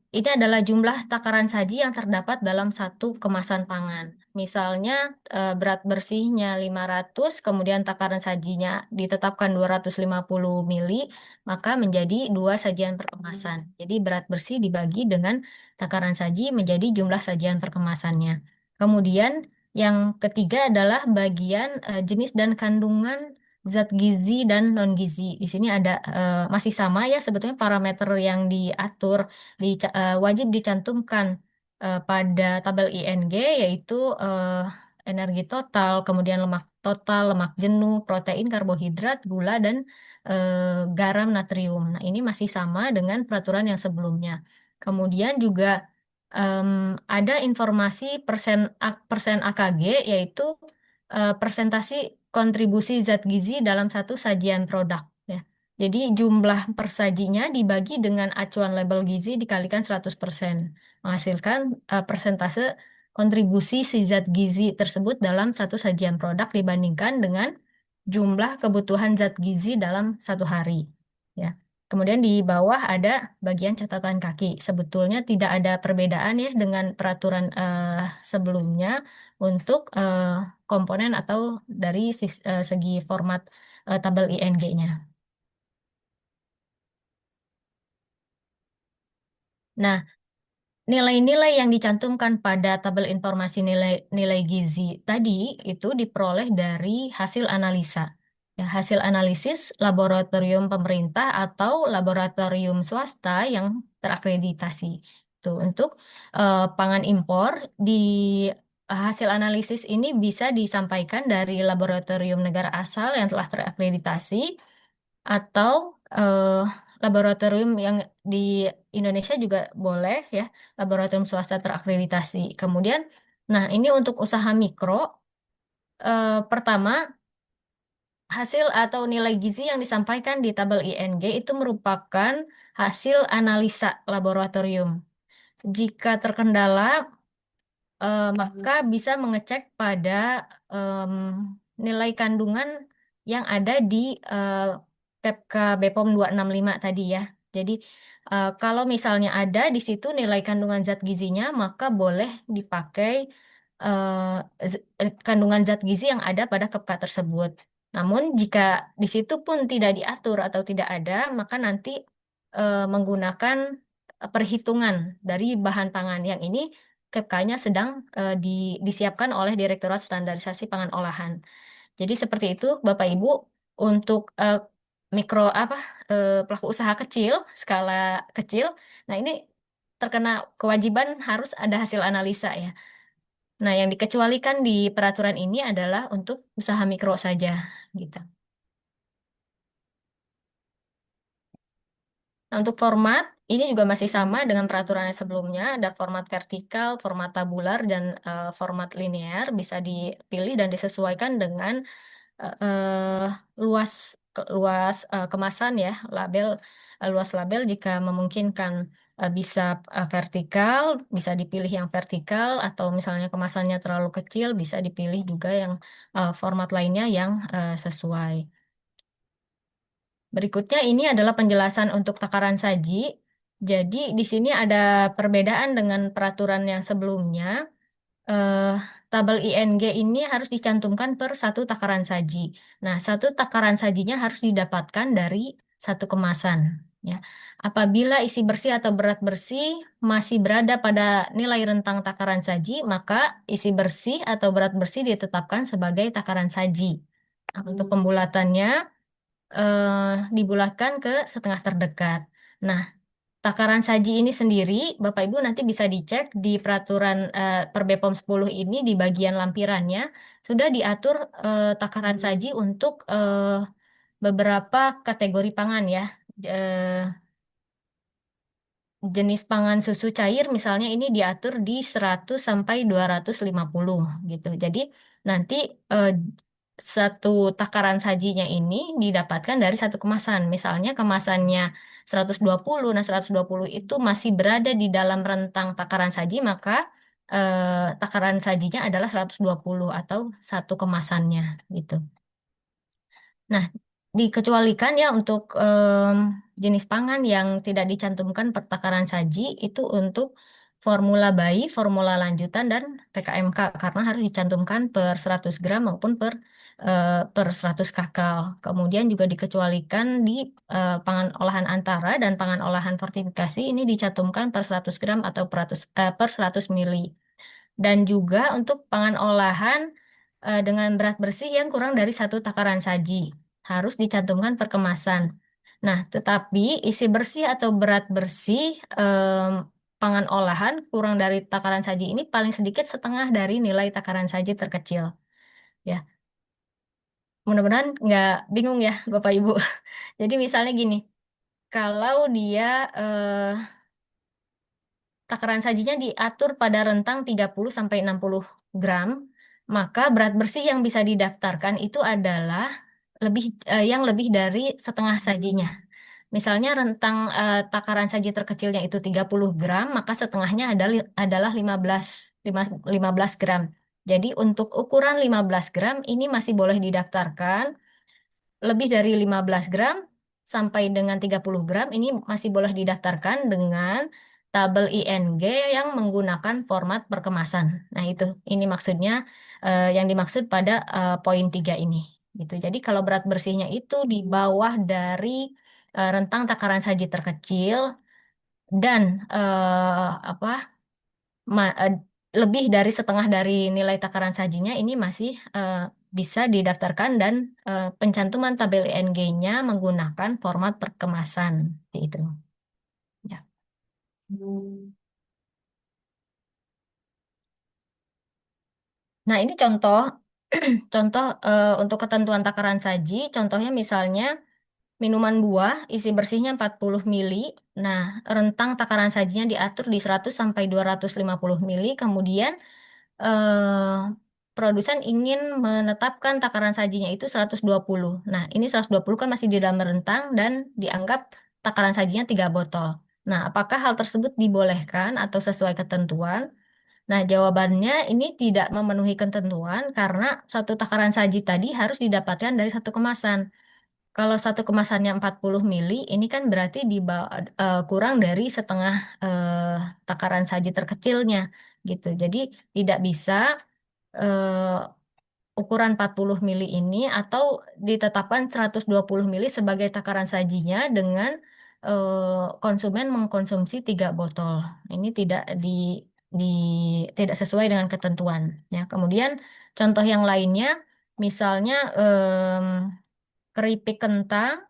ini adalah jumlah takaran saji yang terdapat dalam satu kemasan pangan. Misalnya berat bersihnya 500, kemudian takaran sajinya ditetapkan 250 mili, maka menjadi 2 sajian per kemasan. Jadi berat bersih dibagi dengan takaran saji menjadi jumlah sajian per kemasannya. Kemudian yang ketiga adalah bagian jenis dan kandungan zat gizi dan non gizi. Di sini ada masih sama ya sebetulnya parameter yang diatur wajib dicantumkan pada tabel ING yaitu energi total, kemudian lemak total, lemak jenuh, protein, karbohidrat, gula dan garam, natrium. Nah, ini masih sama dengan peraturan yang sebelumnya. Kemudian juga ada informasi persen AKG yaitu persentasi kontribusi zat gizi dalam satu sajian produk. Ya. Jadi jumlah persajinya dibagi dengan acuan label gizi dikalikan 100%, menghasilkan persentase kontribusi si zat gizi tersebut dalam satu sajian produk dibandingkan dengan jumlah kebutuhan zat gizi dalam satu hari. Ya. Kemudian di bawah ada bagian catatan kaki. Sebetulnya tidak ada perbedaan ya dengan peraturan sebelumnya untuk komponen atau dari segi format tabel ING-nya. Nah, nilai-nilai yang dicantumkan pada tabel informasi nilai gizi tadi itu diperoleh dari hasil analisa. Ya, hasil analisis laboratorium pemerintah atau laboratorium swasta yang terakreditasi. Itu untuk pangan impor di hasil analisis ini bisa disampaikan dari laboratorium negara asal yang telah terakreditasi atau laboratorium yang di Indonesia juga boleh ya, laboratorium swasta terakreditasi. Kemudian, nah ini untuk usaha mikro, pertama hasil atau nilai gizi yang disampaikan di tabel ING itu merupakan hasil analisa laboratorium. Jika terkendala, maka bisa mengecek pada nilai kandungan yang ada di PEPK BPOM 265 tadi ya. Jadi kalau misalnya ada di situ nilai kandungan zat gizinya, maka boleh dipakai kandungan zat gizi yang ada pada KEPK tersebut. Namun jika di situ pun tidak diatur atau tidak ada, maka nanti menggunakan perhitungan dari bahan pangan yang ini KEPK-nya sedang disiapkan oleh Direktorat Standarisasi Pangan Olahan. Jadi seperti itu Bapak Ibu untuk mikro pelaku usaha kecil, skala kecil. Nah, ini terkena kewajiban harus ada hasil analisa ya. Nah, yang dikecualikan di peraturan ini adalah untuk usaha mikro saja gitu. Nah, untuk format, ini juga masih sama dengan peraturan yang sebelumnya. Ada format vertikal, format tabular, dan format linear. Bisa dipilih dan disesuaikan dengan luas kemasan ya, luas label jika memungkinkan bisa vertikal, bisa dipilih yang vertikal, atau misalnya kemasannya terlalu kecil, bisa dipilih juga yang format lainnya yang sesuai. Berikutnya ini adalah penjelasan untuk takaran saji. Jadi di sini ada perbedaan dengan peraturan yang sebelumnya. Tabel ING ini harus dicantumkan per satu takaran saji. Nah, satu takaran sajinya harus didapatkan dari satu kemasan. Ya. Apabila isi bersih atau berat bersih masih berada pada nilai rentang takaran saji, maka isi bersih atau berat bersih ditetapkan sebagai takaran saji. Nah, untuk pembulatannya dibulatkan ke setengah terdekat. Nah, takaran saji ini sendiri, Bapak Ibu nanti bisa dicek di peraturan per BPOM 10 ini di bagian lampirannya sudah diatur takaran saji untuk beberapa kategori pangan ya. Eh, Jenis pangan susu cair misalnya ini diatur di 100 sampai 250 gitu. Jadi nanti eh, satu takaran sajinya ini didapatkan dari satu kemasan. Misalnya kemasannya 120, nah 120 itu masih berada di dalam rentang takaran saji, maka takaran sajinya adalah 120 atau satu kemasannya gitu. Nah, dikecualikan ya untuk jenis pangan yang tidak dicantumkan pertakaran saji itu untuk formula bayi, formula lanjutan, dan PKMK karena harus dicantumkan per 100 gram maupun per 100 kakal. Kemudian juga dikecualikan di pangan olahan antara dan pangan olahan fortifikasi ini dicantumkan per 100 gram atau per 100 mili. Dan juga untuk pangan olahan dengan berat bersih yang kurang dari satu takaran saji harus dicantumkan per kemasan. Nah, tetapi isi bersih atau berat bersih pangan olahan kurang dari takaran saji ini paling sedikit setengah dari nilai takaran saji terkecil. Ya, mudah-mudahan nggak bingung ya, Bapak Ibu. Jadi misalnya gini, kalau dia takaran sajinya diatur pada rentang 30 sampai 60 gram, maka berat bersih yang bisa didaftarkan itu adalah yang lebih dari setengah sajinya. Misalnya rentang takaran saji terkecilnya itu 30 gram, maka setengahnya adalah 15 gram. Jadi untuk ukuran 15 gram ini masih boleh didaftarkan. Lebih dari 15 gram sampai dengan 30 gram ini masih boleh didaftarkan dengan tabel ING yang menggunakan format perkemasan. Nah, ini maksudnya yang dimaksud pada poin 3 ini. Gitu. Jadi kalau berat bersihnya itu di bawah dari rentang takaran saji terkecil dan apa lebih dari setengah dari nilai takaran sajinya ini masih bisa didaftarkan dan pencantuman tabel ING-nya menggunakan format perkemasan seperti itu. Ya. Nah, ini contoh contoh untuk ketentuan takaran saji. Contohnya misalnya minuman buah isi bersihnya 40 mili. Nah, rentang takaran sajinya diatur di 100 sampai 250 mili. Kemudian eh, produsen ingin menetapkan takaran sajinya itu 120. Nah, ini 120 kan masih di dalam rentang dan dianggap takaran sajinya 3 botol. Nah, apakah hal tersebut dibolehkan atau sesuai ketentuan? Nah, jawabannya ini tidak memenuhi ketentuan karena satu takaran saji tadi harus didapatkan dari satu kemasan. Kalau satu kemasannya 40 mili, ini kan berarti kurang dari setengah takaran saji terkecilnya gitu. Jadi tidak bisa ukuran 40 mili ini atau ditetapkan 120 mili sebagai takaran sajinya dengan konsumen mengkonsumsi 3 botol. Ini di tidak sesuai dengan ketentuan. Ya, kemudian contoh yang lainnya, misalnya keripik kentang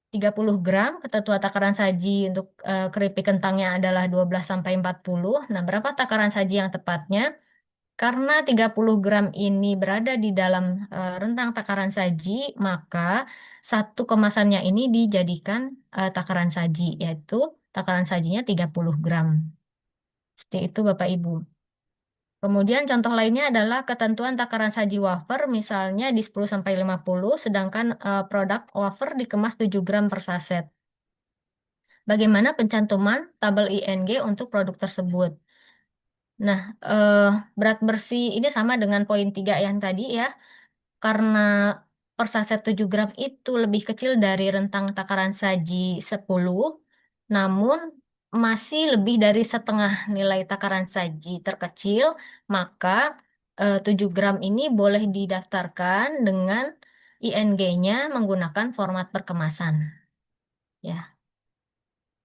30 gram, ketentuan takaran saji untuk keripik kentangnya adalah 12 sampai 40. Nah, berapa takaran saji yang tepatnya? Karena 30 gram ini berada di dalam rentang takaran saji, maka satu kemasannya ini dijadikan takaran saji, yaitu takaran sajinya 30 gram. Seperti itu Bapak Ibu. Kemudian contoh lainnya adalah ketentuan takaran saji wafer, misalnya di 10 sampai 50, sedangkan produk wafer dikemas 7 gram per saset. Bagaimana pencantuman tabel ING untuk produk tersebut? Nah, berat bersih ini sama dengan poin 3 yang tadi ya, karena per saset 7 gram itu lebih kecil dari rentang takaran saji 10, namun masih lebih dari setengah nilai takaran saji terkecil, maka 7 gram ini boleh didaftarkan dengan ING-nya menggunakan format perkemasan. Ya,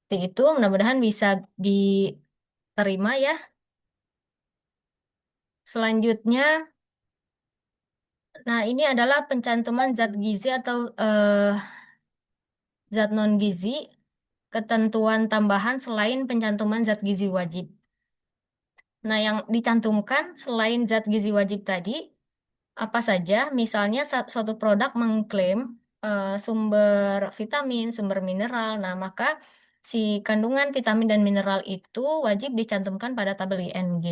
seperti itu mudah-mudahan bisa diterima ya. Selanjutnya, nah ini adalah pencantuman zat gizi atau zat non gizi. ketentuan tambahan selain pencantuman zat gizi wajib. Nah, yang dicantumkan selain zat gizi wajib tadi, apa saja? Misalnya suatu produk mengklaim sumber vitamin, sumber mineral. Nah, maka si kandungan vitamin dan mineral itu wajib dicantumkan pada tabel ING.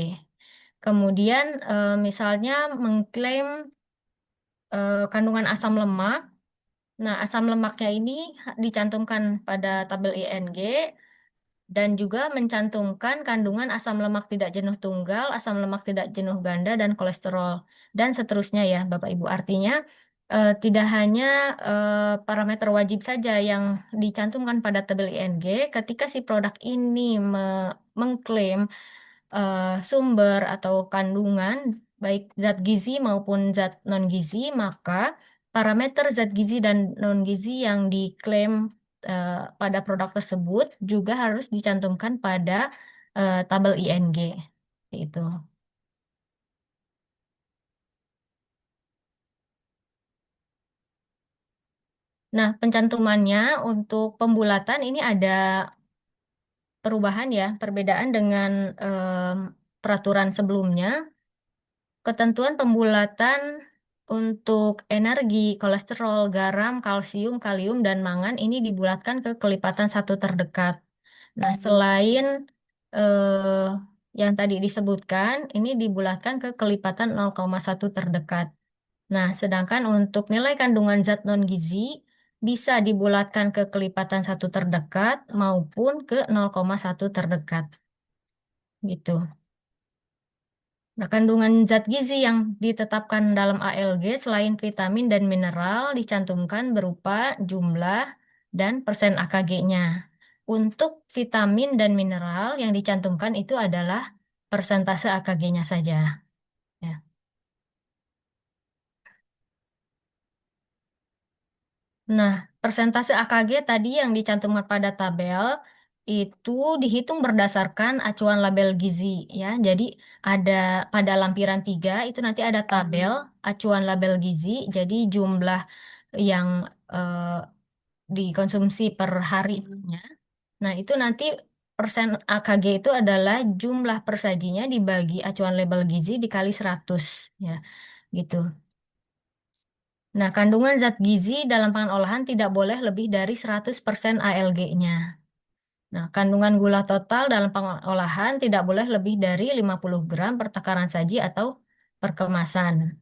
Kemudian misalnya mengklaim kandungan asam lemak. Nah, asam lemaknya ini dicantumkan pada tabel ING dan juga mencantumkan kandungan asam lemak tidak jenuh tunggal, asam lemak tidak jenuh ganda, dan kolesterol, dan seterusnya ya, Bapak Ibu. Artinya, tidak hanya parameter wajib saja yang dicantumkan pada tabel ING, ketika si produk ini mengklaim sumber atau kandungan, baik zat gizi maupun zat non-gizi, maka parameter zat gizi dan non-gizi yang diklaim pada produk tersebut juga harus dicantumkan pada tabel ING. Itu. Nah, pencantumannya untuk pembulatan ini ada perubahan ya, perbedaan dengan peraturan sebelumnya. Ketentuan pembulatan untuk energi, kolesterol, garam, kalsium, kalium, dan mangan ini dibulatkan ke kelipatan satu terdekat. Nah, selain eh, yang tadi disebutkan, ini dibulatkan ke kelipatan 0,1 terdekat. Nah, sedangkan untuk nilai kandungan zat non-gizi bisa dibulatkan ke kelipatan satu terdekat maupun ke 0,1 terdekat. Gitu. Nah, kandungan zat gizi yang ditetapkan dalam ALG selain vitamin dan mineral dicantumkan berupa jumlah dan persen AKG-nya. Untuk vitamin dan mineral yang dicantumkan itu adalah persentase AKG-nya saja. Ya. Nah, persentase AKG tadi yang dicantumkan pada tabel itu dihitung berdasarkan acuan label gizi ya. Jadi ada pada lampiran 3 itu nanti ada tabel acuan label gizi. Jadi jumlah yang dikonsumsi per harinya. Nah, itu nanti persen AKG itu adalah jumlah persajinya dibagi acuan label gizi dikali 100 ya. Gitu. Nah, kandungan zat gizi dalam pangan olahan tidak boleh lebih dari 100% ALG-nya. Nah, kandungan gula total dalam pangan olahan tidak boleh lebih dari 50 gram per takaran saji atau per kemasan.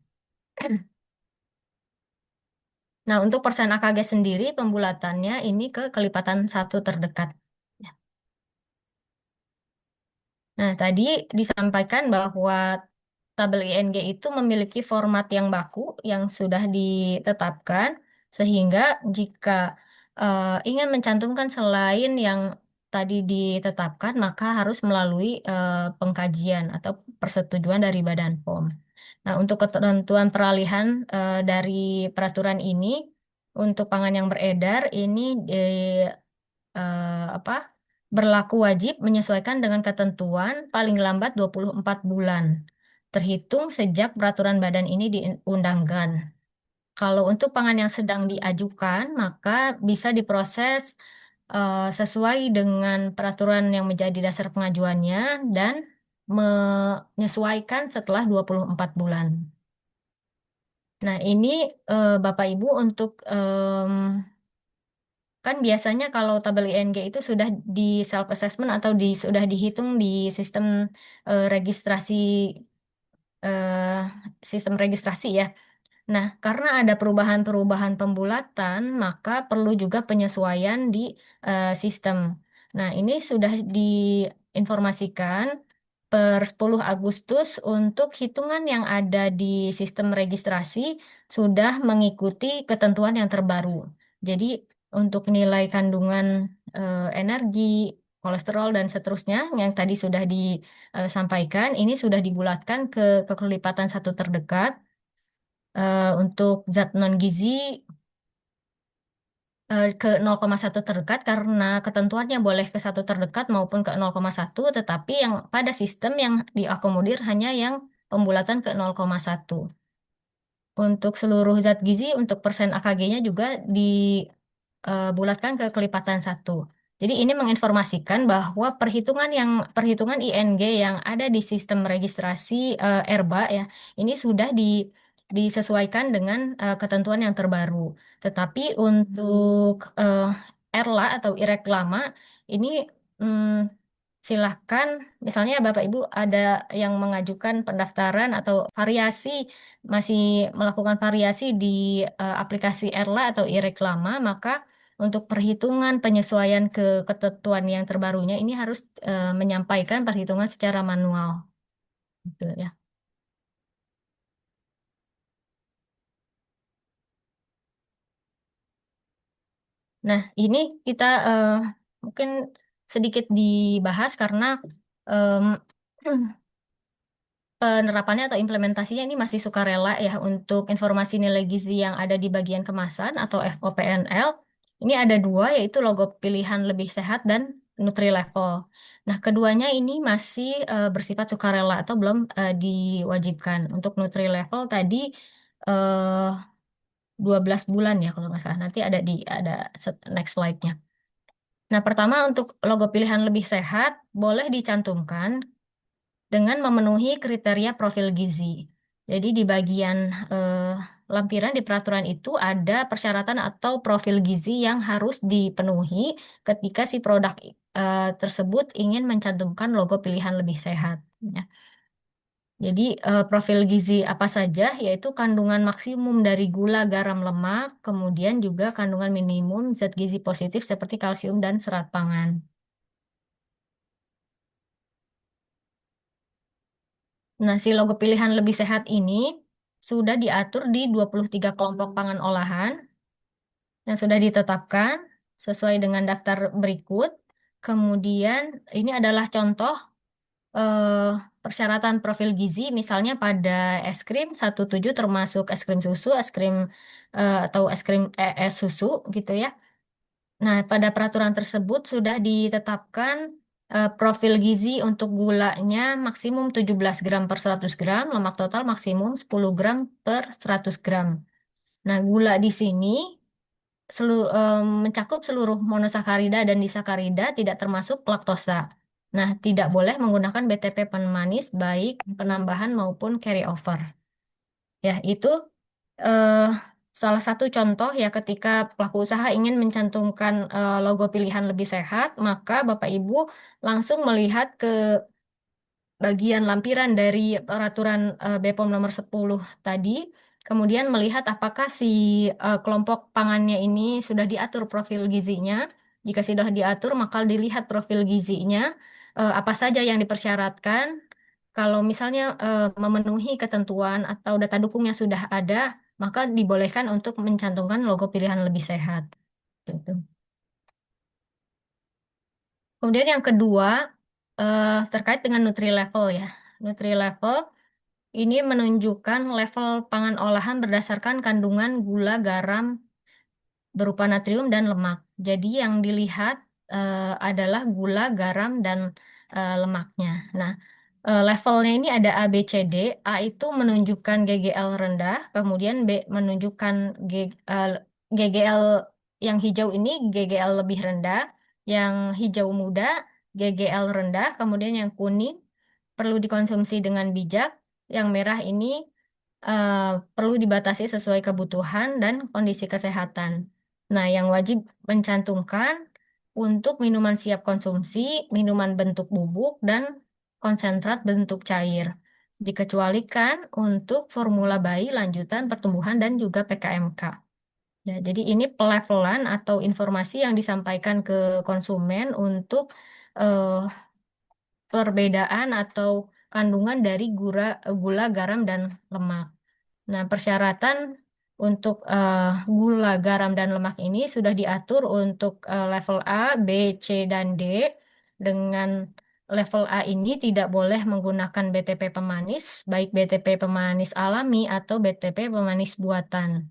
Nah, untuk persen AKG sendiri pembulatannya ini ke kelipatan satu terdekat. Ya. Nah, tadi disampaikan bahwa tabel ING itu memiliki format yang baku yang sudah ditetapkan, sehingga jika ingin mencantumkan selain yang tadi ditetapkan, maka harus melalui pengkajian atau persetujuan dari Badan POM. Nah, untuk ketentuan peralihan dari peraturan ini, untuk pangan yang beredar, ini apa? Berlaku wajib menyesuaikan dengan ketentuan paling lambat 24 bulan, terhitung sejak peraturan badan ini diundangkan. Kalau untuk pangan yang sedang diajukan, maka bisa diproses sesuai dengan peraturan yang menjadi dasar pengajuannya dan menyesuaikan setelah 24 bulan. Nah, ini Bapak Ibu untuk kan biasanya kalau tabel ING itu sudah di self assessment atau sudah dihitung di sistem registrasi eh, sistem registrasi ya. Nah, karena ada perubahan-perubahan pembulatan, maka perlu juga penyesuaian di sistem. Nah, ini sudah diinformasikan per 10 Agustus untuk hitungan yang ada di sistem registrasi sudah mengikuti ketentuan yang terbaru. Jadi, untuk nilai kandungan energi, kolesterol, dan seterusnya yang tadi sudah disampaikan, ini sudah dibulatkan ke kelipatan satu terdekat. Untuk zat non-gizi ke 0,1 terdekat karena ketentuannya boleh ke satu terdekat maupun ke 0,1, tetapi yang pada sistem yang diakomodir hanya yang pembulatan ke 0,1. Untuk seluruh zat gizi, untuk persen AKG-nya juga dibulatkan ke kelipatan 1. Jadi ini menginformasikan bahwa perhitungan ING yang ada di sistem registrasi ERBA ya, ini sudah disesuaikan dengan ketentuan yang terbaru. Tetapi untuk ERLA atau IREK lama ini mm, silahkan, misalnya Bapak Ibu ada yang mengajukan pendaftaran atau variasi, masih melakukan variasi di aplikasi ERLA atau IREK lama, maka untuk perhitungan penyesuaian ke ketentuan yang terbarunya ini harus menyampaikan perhitungan secara manual, gitu ya. Nah, ini kita mungkin sedikit dibahas karena em, penerapannya atau implementasinya ini masih sukarela ya untuk informasi nilai gizi yang ada di bagian kemasan atau FOPNL. Ini ada dua yaitu logo pilihan lebih sehat dan Nutri-Level. Nah, keduanya ini masih bersifat sukarela atau belum diwajibkan. Untuk Nutri-Level tadi eh, 12 bulan ya kalau nggak salah. Nanti ada next slide-nya. Nah, pertama untuk logo pilihan lebih sehat boleh dicantumkan dengan memenuhi kriteria profil gizi. Jadi di bagian eh, lampiran di peraturan itu ada persyaratan atau profil gizi yang harus dipenuhi ketika si produk tersebut ingin mencantumkan logo pilihan lebih sehat. Ya. Jadi profil gizi apa saja, yaitu kandungan maksimum dari gula, garam, lemak, kemudian juga kandungan minimum zat gizi positif seperti kalsium dan serat pangan. Nah, si logo pilihan lebih sehat ini sudah diatur di 23 kelompok pangan olahan yang sudah ditetapkan sesuai dengan daftar berikut. Kemudian ini adalah contoh eh, persyaratan profil gizi, misalnya pada es krim 17 termasuk es krim susu, es krim atau es krim es susu gitu ya. Nah, pada peraturan tersebut sudah ditetapkan profil gizi untuk gulanya maksimum 17 gram per 100 gram, lemak total maksimum 10 gram per 100 gram. Nah, gula di sini mencakup seluruh monosakarida dan disakarida tidak termasuk laktosa. Nah, tidak boleh menggunakan BTP pemanis baik penambahan maupun carry over. Ya, itu eh, salah satu contoh ya ketika pelaku usaha ingin mencantumkan logo pilihan lebih sehat, maka Bapak Ibu langsung melihat ke bagian lampiran dari peraturan BPOM nomor 10 tadi, kemudian melihat apakah si kelompok pangannya ini sudah diatur profil gizinya. Jika sudah diatur, maka dilihat profil gizinya, apa saja yang dipersyaratkan. Kalau misalnya memenuhi ketentuan atau data dukungnya sudah ada, maka dibolehkan untuk mencantumkan logo pilihan lebih sehat. Gitu. Kemudian yang kedua, terkait dengan Nutri-Level ya. Nutri-Level ini menunjukkan level pangan olahan berdasarkan kandungan gula, garam berupa natrium dan lemak. Jadi yang dilihat adalah gula, garam, dan lemaknya. Nah, levelnya ini ada A, B, C, D. A itu menunjukkan GGL rendah, kemudian B menunjukkan GGL yang hijau ini GGL lebih rendah, yang hijau muda GGL rendah, kemudian yang kuning perlu dikonsumsi dengan bijak, yang merah ini eh, perlu dibatasi sesuai kebutuhan dan kondisi kesehatan. Nah, yang wajib mencantumkan untuk minuman siap konsumsi, minuman bentuk bubuk, dan konsentrat bentuk cair. Dikecualikan untuk formula bayi lanjutan pertumbuhan dan juga PKMK. Ya, jadi ini pelevelan atau informasi yang disampaikan ke konsumen untuk eh, perbedaan atau kandungan dari gula, garam, dan lemak. Nah, persyaratan untuk gula, garam, dan lemak ini sudah diatur untuk level A, B, C, dan D. Dengan level A ini tidak boleh menggunakan BTP pemanis, baik BTP pemanis alami atau BTP pemanis buatan,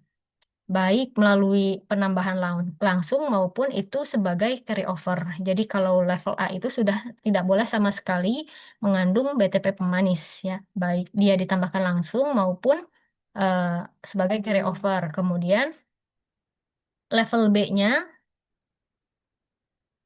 baik melalui penambahan langsung maupun itu sebagai carry over. Jadi kalau level A itu sudah tidak boleh sama sekali mengandung BTP pemanis ya, baik dia ditambahkan langsung maupun eh, sebagai carry over. Hmm. Kemudian level B-nya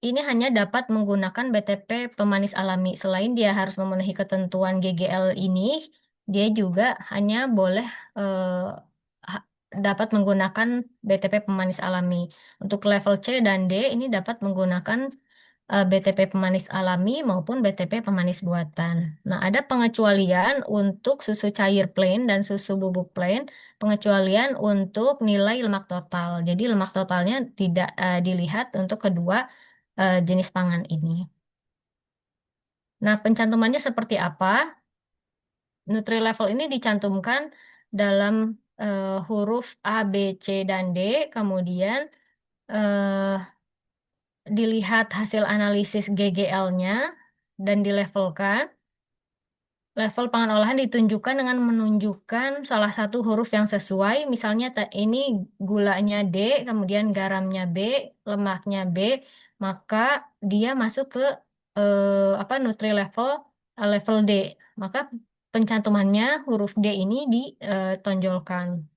ini hanya dapat menggunakan BTP pemanis alami. Selain dia harus memenuhi ketentuan GGL ini, dia juga hanya boleh ha- dapat menggunakan BTP pemanis alami. Untuk level C dan D ini dapat menggunakan BTP pemanis alami maupun BTP pemanis buatan. Nah, ada pengecualian untuk susu cair plain dan susu bubuk plain, pengecualian untuk nilai lemak total. Jadi lemak totalnya tidak dilihat untuk kedua jenis pangan ini. Nah, pencantumannya seperti apa? Nutri level ini dicantumkan dalam huruf A, B, C, dan D, kemudian eh, dilihat hasil analisis GGL-nya dan dilevelkan. Level pangan olahan ditunjukkan dengan menunjukkan salah satu huruf yang sesuai. Misalnya ini gulanya D, kemudian garamnya B, lemaknya B, maka dia masuk ke apa nutri level level D. Maka pencantumannya huruf D ini ditonjolkan.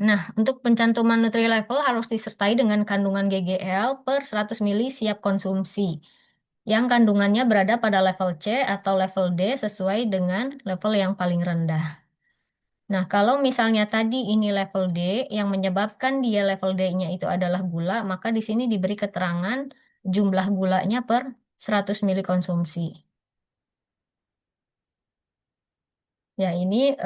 Nah, untuk pencantuman nutri level harus disertai dengan kandungan GGL per 100 mili siap konsumsi yang kandungannya berada pada level C atau level D sesuai dengan level yang paling rendah. Nah, kalau misalnya tadi ini level D, yang menyebabkan dia level D-nya itu adalah gula, maka di sini diberi keterangan jumlah gulanya per 100 mili konsumsi. Ya, ini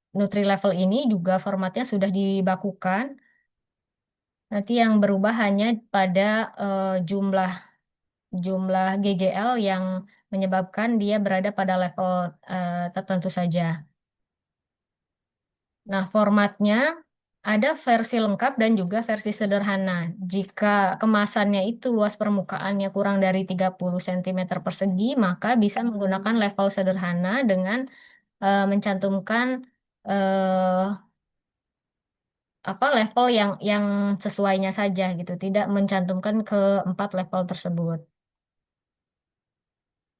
Nutri level ini juga formatnya sudah dibakukan. Nanti yang berubah hanya pada jumlah jumlah GGL yang menyebabkan dia berada pada level tertentu saja. Nah, formatnya ada versi lengkap dan juga versi sederhana. Jika kemasannya itu luas permukaannya kurang dari 30 cm persegi, maka bisa menggunakan level sederhana dengan mencantumkan eh, apa level yang sesuainya saja gitu, tidak mencantumkan ke 4 level tersebut.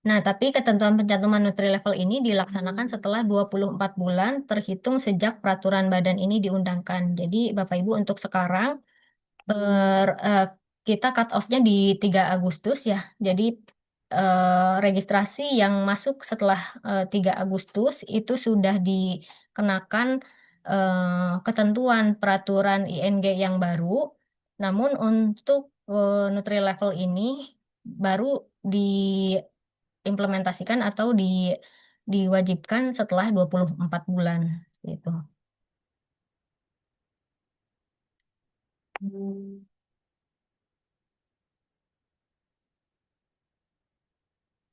Nah, tapi ketentuan pencantuman Nutri Level ini dilaksanakan setelah 24 bulan terhitung sejak peraturan badan ini diundangkan. Jadi, Bapak Ibu untuk sekarang kita cut off-nya di 3 Agustus ya. Jadi, registrasi yang masuk setelah 3 Agustus itu sudah dikenakan ketentuan peraturan ING yang baru. Namun untuk Nutri Level ini baru diimplementasikan atau diwajibkan setelah 24 bulan gitu.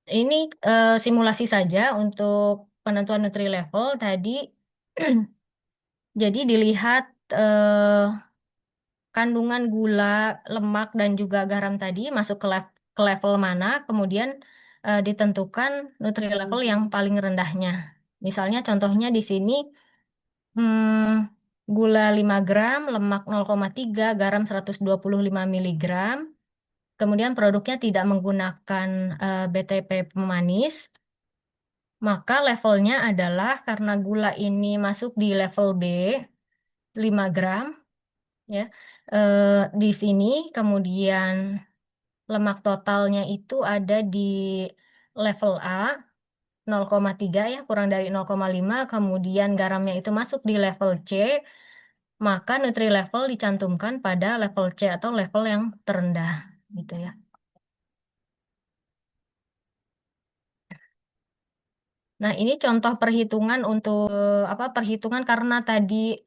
Ini simulasi saja untuk penentuan Nutri Level tadi. Jadi dilihat kandungan gula, lemak, dan juga garam tadi masuk ke level mana, kemudian ditentukan Nutri Level yang paling rendahnya. Misalnya contohnya di sini gula 5 gram, lemak 0,3, garam 125 miligram. Kemudian produknya tidak menggunakan BTP pemanis, maka levelnya adalah karena gula ini masuk di level B 5 gram ya. Di sini kemudian lemak totalnya itu ada di level A 0,3 ya, kurang dari 0,5, kemudian garamnya itu masuk di level C, maka Nutri Level dicantumkan pada level C atau level yang terendah gitu ya. Nah, ini contoh perhitungan untuk apa perhitungan karena tadi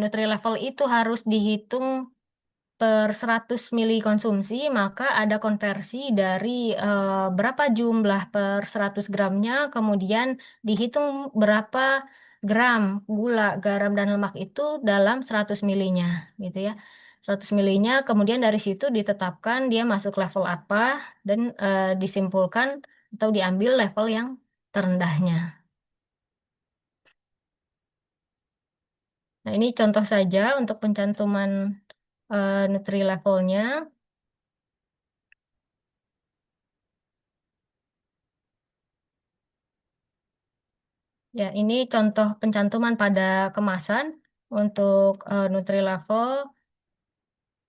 Nutri Level itu harus dihitung per 100 mili konsumsi, maka ada konversi dari berapa jumlah per 100 gramnya, kemudian dihitung berapa gram gula, garam, dan lemak itu dalam 100 milinya, gitu ya. 100 milinya, kemudian dari situ ditetapkan dia masuk level apa, dan disimpulkan atau diambil level yang terendahnya. Nah, ini contoh saja untuk pencantuman Nutri levelnya. Ya, ini contoh pencantuman pada kemasan untuk Nutri Level.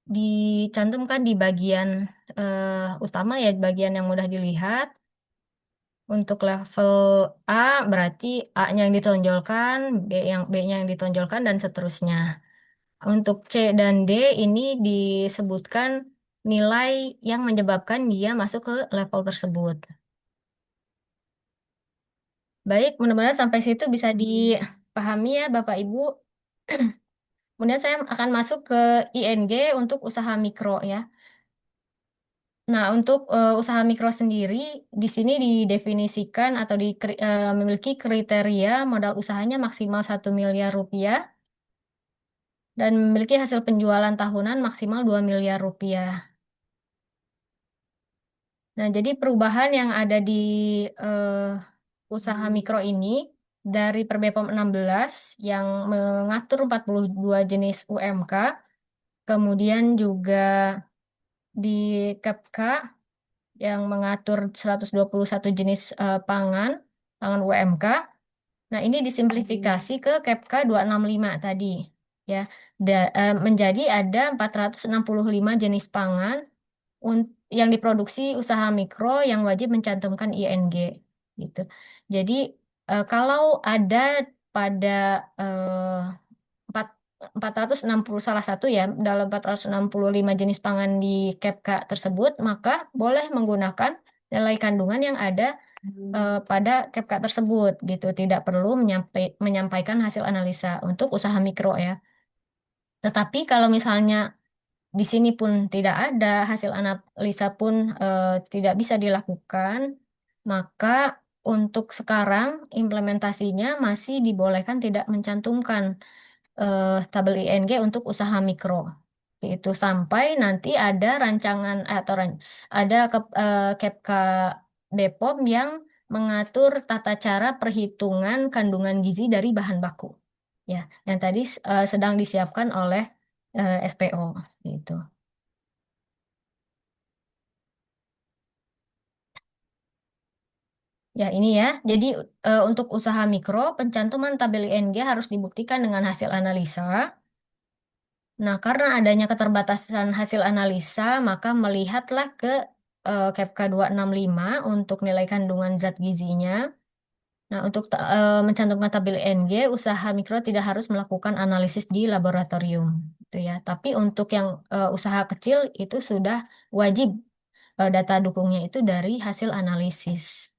dicantumkan di bagian utama ya, bagian yang mudah dilihat. Untuk level A berarti A-nya yang ditonjolkan, B-nya yang ditonjolkan dan seterusnya. Untuk C dan D ini disebutkan nilai yang menyebabkan dia masuk ke level tersebut. Baik, mudah-mudahan sampai situ bisa dipahami ya Bapak Ibu. Kemudian saya akan masuk ke ING untuk usaha mikro ya. Nah, untuk usaha mikro sendiri di sini didefinisikan atau memiliki kriteria modal usahanya maksimal 1 miliar rupiah dan memiliki hasil penjualan tahunan maksimal 2 miliar rupiah. Nah, jadi perubahan yang ada di usaha mikro ini dari Perbepom 16 yang mengatur 42 jenis UMK, kemudian juga di KEPK yang mengatur 121 jenis pangan UMK. Nah, ini disimplifikasi ke KEPK 265 tadi ya. Menjadi ada 465 jenis pangan yang diproduksi usaha mikro yang wajib mencantumkan ING gitu. Jadi kalau ada pada eh, 460 salah satu ya dalam 465 jenis pangan di KEPK tersebut, maka boleh menggunakan nilai kandungan yang ada pada KEPK tersebut gitu. Tidak perlu menyampaikan hasil analisa untuk usaha mikro ya. Tetapi kalau misalnya di sini pun tidak ada hasil analisa pun tidak bisa dilakukan, maka untuk sekarang implementasinya masih dibolehkan tidak mencantumkan tabel ING untuk usaha mikro. Itu sampai nanti ada rancangan atau ada KEPK Bepom yang mengatur tata cara perhitungan kandungan gizi dari bahan baku. Ya, yang tadi sedang disiapkan oleh SPO gitu. Ya, ini ya. Jadi untuk usaha mikro, pencantuman tabel ING harus dibuktikan dengan hasil analisa. Nah, karena adanya keterbatasan hasil analisa, maka melihatlah ke KEPK 265 untuk nilai kandungan zat gizinya. Nah, untuk mencantumkan tabel ING, usaha mikro tidak harus melakukan analisis di laboratorium, gitu ya. Tapi untuk yang usaha kecil itu sudah wajib data dukungnya itu dari hasil analisis.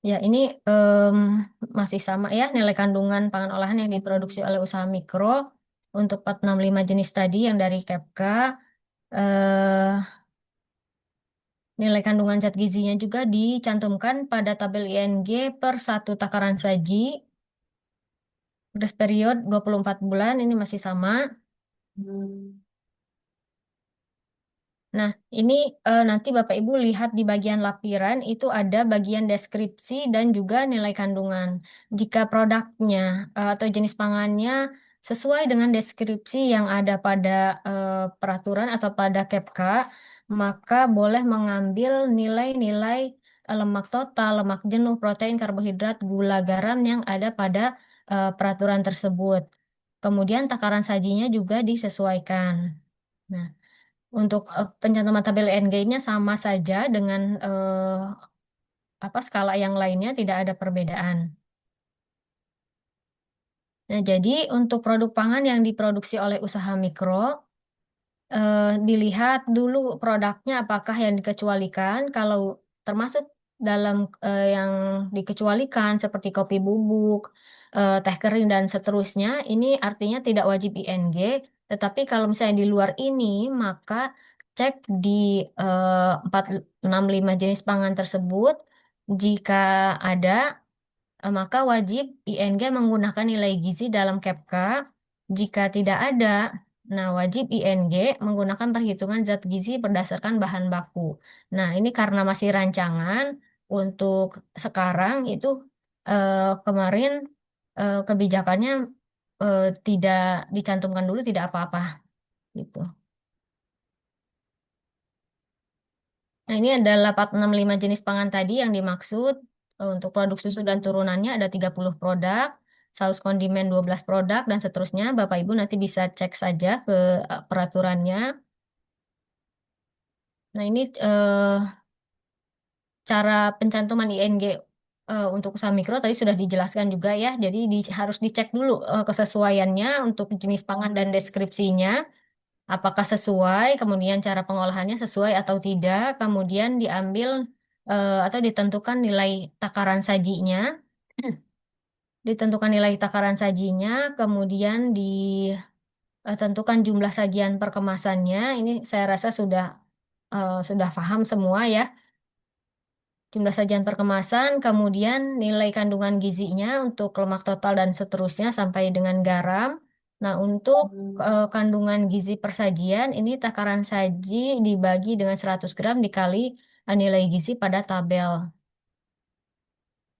Ya, ini masih sama ya, nilai kandungan pangan olahan yang diproduksi oleh usaha mikro untuk 465 jenis tadi yang dari KEPK. eh, Nilai kandungan zat gizinya juga dicantumkan pada tabel ING per satu takaran saji. Grace period 24 bulan, ini masih sama. Nah, ini nanti Bapak Ibu lihat di bagian lapiran itu ada bagian deskripsi dan juga nilai kandungan. Jika produknya atau jenis pangannya sesuai dengan deskripsi yang ada pada peraturan atau pada KEPK, maka boleh mengambil nilai-nilai lemak total, lemak jenuh, protein, karbohidrat, gula, garam yang ada pada peraturan tersebut. Kemudian takaran sajinya juga disesuaikan. Nah, untuk pencantuman tabel NG-nya sama saja dengan skala yang lainnya, tidak ada perbedaan. Nah, jadi untuk produk pangan yang diproduksi oleh usaha mikro, dilihat dulu produknya apakah yang dikecualikan. Kalau termasuk dalam yang dikecualikan seperti kopi bubuk, teh kering dan seterusnya, ini artinya tidak wajib ING. Tetapi kalau misalnya di luar ini, maka cek di 465 jenis pangan tersebut. Jika ada, maka wajib ING menggunakan nilai gizi dalam KEPK. Jika tidak ada, nah wajib ING menggunakan perhitungan zat gizi berdasarkan bahan baku. Nah, ini karena masih rancangan untuk sekarang itu kemarin kebijakannya tidak dicantumkan dulu, tidak apa-apa gitu. Nah, ini adalah 465 jenis pangan tadi yang dimaksud. Untuk produk susu dan turunannya ada 30 produk, saus kondimen 12 produk, dan seterusnya. Bapak Ibu nanti bisa cek saja ke peraturannya. Nah, ini cara pencantuman ING untuk usaha mikro tadi sudah dijelaskan juga ya. Jadi harus dicek dulu kesesuaiannya untuk jenis pangan dan deskripsinya. Apakah sesuai, kemudian cara pengolahannya sesuai atau tidak, kemudian diambil atau ditentukan nilai takaran sajinya. Ditentukan nilai takaran sajinya, kemudian ditentukan jumlah sajian per kemasannya. Ini saya rasa sudah paham semua ya. Jumlah sajian per kemasan, kemudian nilai kandungan gizinya untuk lemak total dan seterusnya sampai dengan garam. Nah, untuk kandungan gizi per sajian, ini takaran saji dibagi dengan 100 gram dikali nilai gizi pada tabel.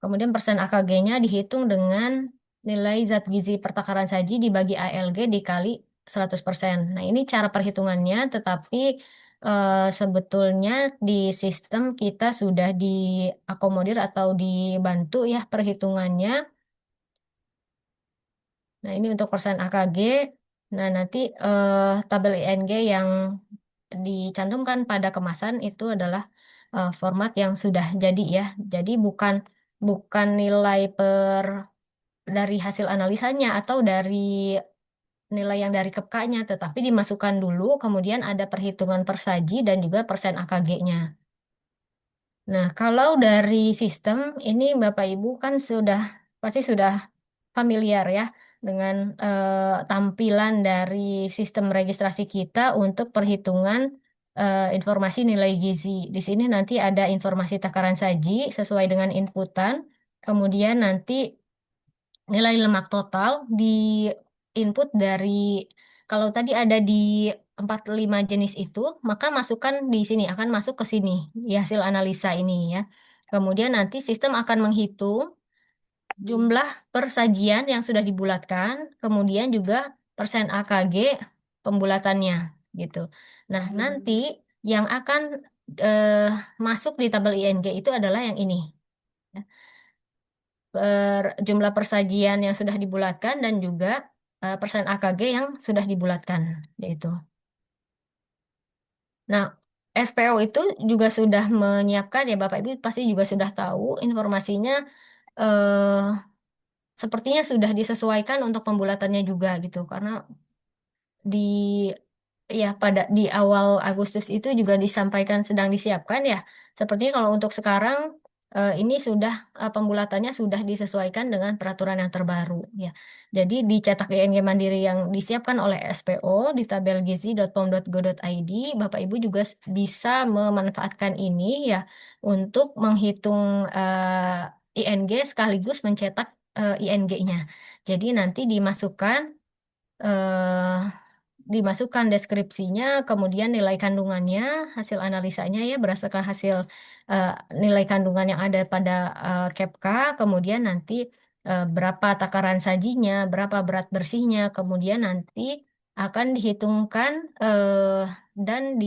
Kemudian persen AKG-nya dihitung dengan nilai zat gizi per takaran saji dibagi ALG dikali 100%. Nah, ini cara perhitungannya, tetapi sebetulnya di sistem kita sudah diakomodir atau dibantu ya perhitungannya. Nah, ini untuk persen AKG. Nah, nanti tabel ING yang dicantumkan pada kemasan itu adalah format yang sudah jadi ya. Jadi bukan nilai dari hasil analisanya atau dari nilai yang dari KEPKA-nya, tetapi dimasukkan dulu, kemudian ada perhitungan per saji dan juga persen AKG-nya. Nah, kalau dari sistem ini Bapak Ibu kan pasti sudah familiar ya dengan tampilan dari sistem registrasi kita untuk perhitungan informasi nilai gizi. Di sini nanti ada informasi takaran saji sesuai dengan inputan, kemudian nanti nilai lemak total di input dari kalau tadi ada di 45 jenis itu, maka masukkan di sini akan masuk ke sini di hasil analisa ini ya. Kemudian nanti sistem akan menghitung jumlah persajian yang sudah dibulatkan, kemudian juga persen AKG pembulatannya gitu. Nah, nanti yang akan eh, masuk di tabel ING itu adalah yang ini. Ya. Jumlah persajian yang sudah dibulatkan dan juga persen AKG yang sudah dibulatkan, yaitu. Nah, SPO itu juga sudah menyiapkan ya Bapak Ibu pasti juga sudah tahu informasinya eh, sepertinya sudah disesuaikan untuk pembulatannya juga gitu karena di di awal Agustus itu juga disampaikan sedang disiapkan ya. Sepertinya kalau untuk sekarang ini sudah pembulatannya sudah disesuaikan dengan peraturan yang terbaru ya. Jadi di cetak ING Mandiri yang disiapkan oleh SPO di tabel gizi.pom.go.id, Bapak Ibu juga bisa memanfaatkan ini ya untuk menghitung ING sekaligus mencetak ING-nya. Jadi nanti eh, dimasukkan deskripsinya, kemudian nilai kandungannya, hasil analisanya ya berdasarkan hasil eh, nilai kandungan yang ada pada KEPKA, kemudian nanti berapa takaran sajinya, berapa berat bersihnya, kemudian nanti akan dihitungkan dan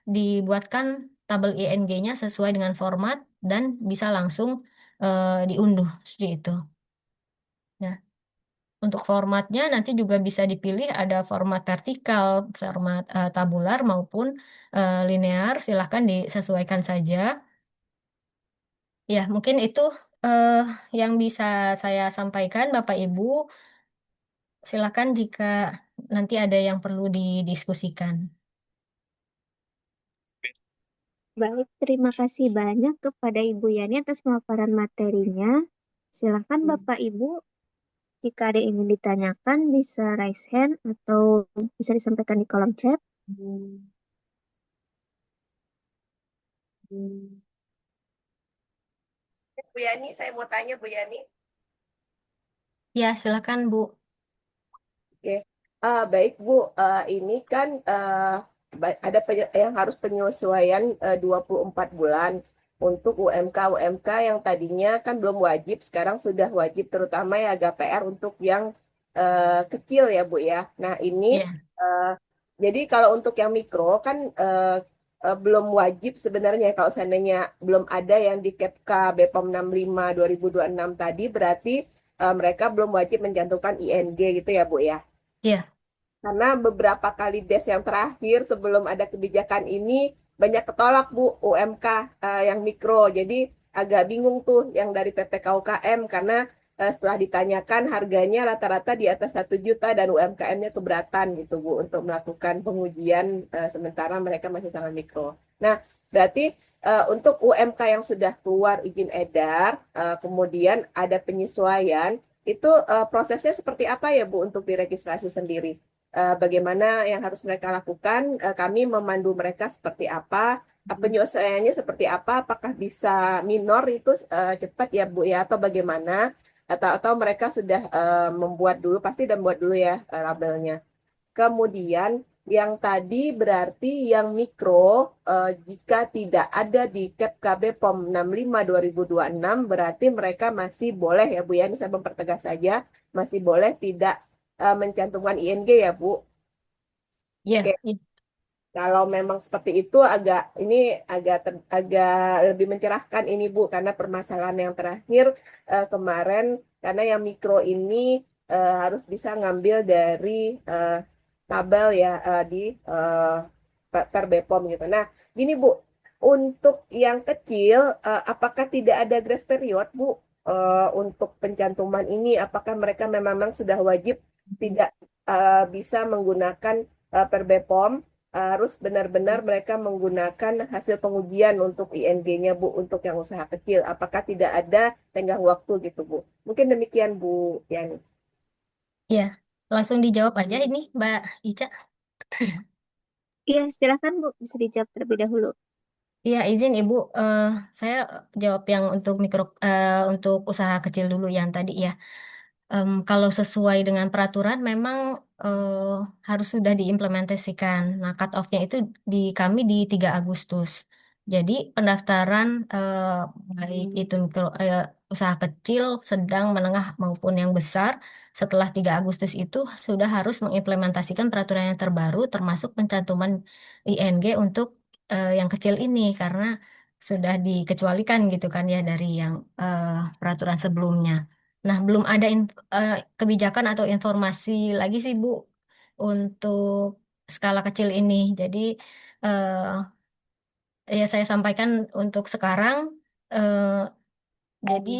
dibuatkan tabel ING-nya sesuai dengan format dan bisa langsung diunduh seperti itu. Nah, untuk formatnya nanti juga bisa dipilih ada format vertikal, format tabular maupun linear. Silahkan disesuaikan saja. Ya, mungkin itu eh, yang bisa saya sampaikan, Bapak Ibu. Silakan jika nanti ada yang perlu didiskusikan. Baik, terima kasih banyak kepada Ibu Yani atas pemaparan materinya. Silakan Bapak Ibu, jika ada yang ingin ditanyakan bisa raise hand atau bisa disampaikan di kolom chat. Bu Yani, saya mau tanya Bu Yani. Ya, silakan Bu. Oke, baik Bu, ini kan ada yang harus penyesuaian 24 bulan untuk UMK yang tadinya kan belum wajib, sekarang sudah wajib, terutama ya agak PR untuk yang kecil ya Bu ya. Nah ini Ya. jadi kalau untuk yang mikro kan belum wajib sebenarnya kalau seandainya belum ada yang di Kepka BPOM 65 2026 tadi berarti mereka belum wajib mencantumkan ING gitu ya Bu ya. Iya, Karena beberapa kali des yang terakhir sebelum ada kebijakan ini banyak ketolak Bu UMK yang mikro. Jadi agak bingung tuh yang dari PPK UKM karena setelah ditanyakan harganya rata-rata di atas 1 juta dan UMKM-nya keberatan gitu Bu untuk melakukan pengujian sementara mereka masih sangat mikro. Nah, berarti untuk UMK yang sudah keluar izin edar, kemudian ada penyesuaian, itu prosesnya seperti apa ya Bu untuk diregistrasi sendiri? Bagaimana yang harus mereka lakukan, kami memandu mereka seperti apa, penyesuaiannya seperti apa, apakah bisa minor itu cepat ya Bu ya, atau bagaimana, atau mereka sudah membuat dulu, pasti dan buat dulu ya labelnya. Kemudian yang tadi berarti yang mikro, jika tidak ada di KEP POM 65 2026, berarti mereka masih boleh ya Bu ya, ini saya mempertegas saja, masih boleh tidak mencantumkan ING ya Bu. iya, Oke, iya, kalau memang seperti itu agak lebih mencerahkan ini Bu karena permasalahan yang terakhir kemarin karena yang mikro ini harus bisa ngambil dari eh, tabel ya di per BPOM gitu. Nah, gini Bu, untuk yang kecil apakah tidak ada grace period Bu untuk pencantuman ini? Apakah mereka memang sudah wajib tidak bisa menggunakan per BPOM? Harus benar-benar mereka menggunakan hasil pengujian untuk ING-nya Bu untuk yang usaha kecil. Apakah tidak ada tenggang waktu gitu Bu? Mungkin demikian Bu Yani. iya. Langsung dijawab aja ini, Mbak Ica. Iya, silakan Bu, bisa dijawab terlebih dahulu. Iya, izin Ibu, saya jawab yang untuk untuk usaha kecil dulu yang tadi ya. Kalau sesuai dengan peraturan memang harus sudah diimplementasikan. Nah, cut off-nya itu di kami di 3 Agustus. Jadi pendaftaran baik itu usaha kecil, sedang, menengah maupun yang besar setelah 3 Agustus itu sudah harus mengimplementasikan peraturan yang terbaru termasuk pencantuman ING untuk yang kecil ini karena sudah dikecualikan gitu kan ya dari yang peraturan sebelumnya. Nah, belum ada kebijakan atau informasi lagi sih Bu untuk skala kecil ini. Jadi eh, ya saya sampaikan untuk sekarang. eh, jadi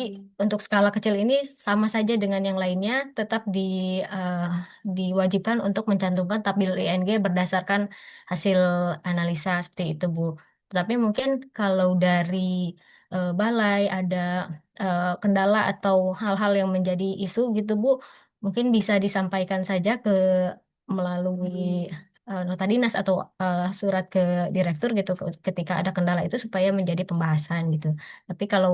untuk skala kecil ini sama saja dengan yang lainnya, tetap eh, diwajibkan untuk mencantumkan tabel ING berdasarkan hasil analisa seperti itu, Bu. Tapi mungkin kalau dari balai ada kendala atau hal-hal yang menjadi isu gitu, Bu, mungkin bisa disampaikan saja melalui nota dinas atau surat ke direktur gitu ketika ada kendala itu supaya menjadi pembahasan gitu. Tapi kalau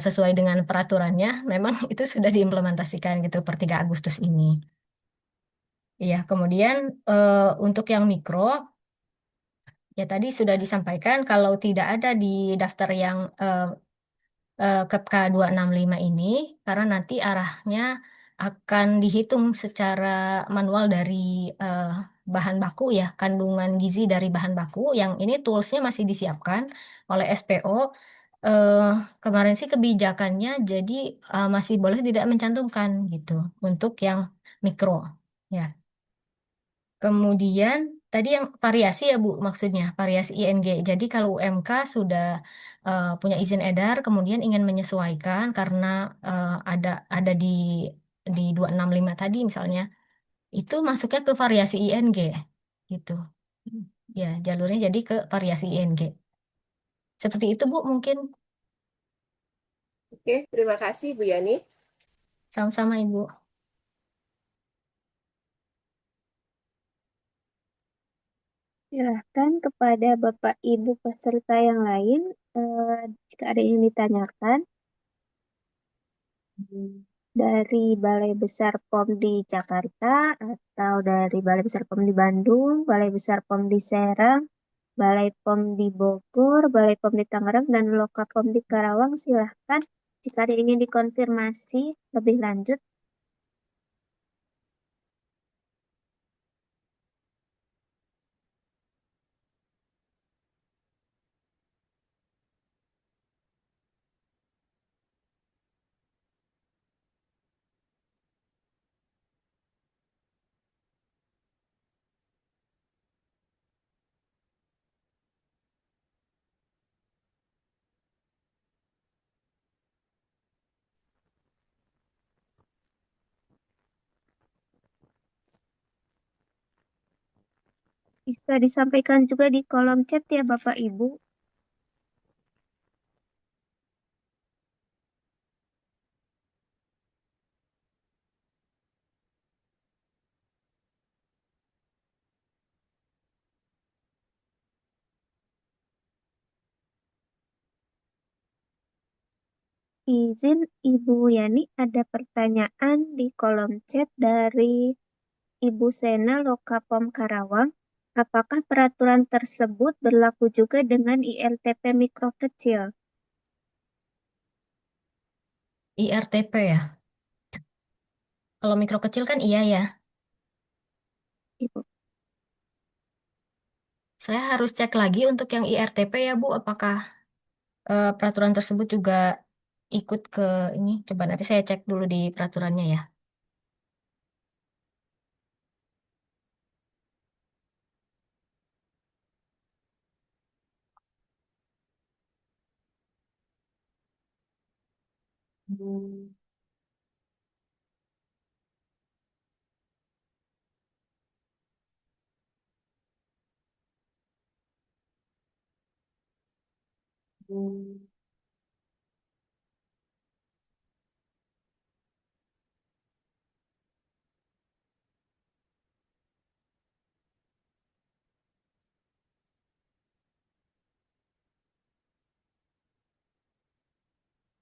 sesuai dengan peraturannya, memang itu sudah diimplementasikan gitu per 3 Agustus ini. Iya, kemudian untuk yang mikro, ya tadi sudah disampaikan kalau tidak ada di daftar yang KEPK 265 ini, karena nanti arahnya akan dihitung secara manual dari eh, bahan baku ya, kandungan gizi dari bahan baku, yang ini toolsnya masih disiapkan oleh SPO. eh, Kemarin sih kebijakannya jadi masih boleh tidak mencantumkan gitu untuk yang mikro. Ya. Kemudian tadi yang variasi ya Bu maksudnya variasi ING. Jadi kalau UMK sudah punya izin edar, kemudian ingin menyesuaikan karena ada di 265 tadi misalnya, itu masuknya ke variasi ING gitu. Ya, jalurnya jadi ke variasi ING. Seperti itu Bu mungkin. Oke, terima kasih Bu Yani. Sama-sama Ibu. Silahkan kepada Bapak Ibu peserta yang lain, jika ada yang ditanyakan dari Balai Besar POM di Jakarta atau dari Balai Besar POM di Bandung, Balai Besar POM di Serang, Balai POM di Bogor, Balai POM di Tangerang, dan Loka POM di Karawang, silahkan jika ada yang ingin dikonfirmasi lebih lanjut. Bisa disampaikan juga di kolom chat ya Bapak Ibu. Izin Ibu Yani, ada pertanyaan di kolom chat dari Ibu Sena Lokapom Karawang. Apakah peraturan tersebut berlaku juga dengan ILTP mikro kecil? IRTP ya. Kalau mikro kecil kan iya ya. Ibu. Saya harus cek lagi untuk yang IRTP ya Bu, apakah peraturan tersebut juga ikut ke ini. Coba nanti saya cek dulu di peraturannya ya.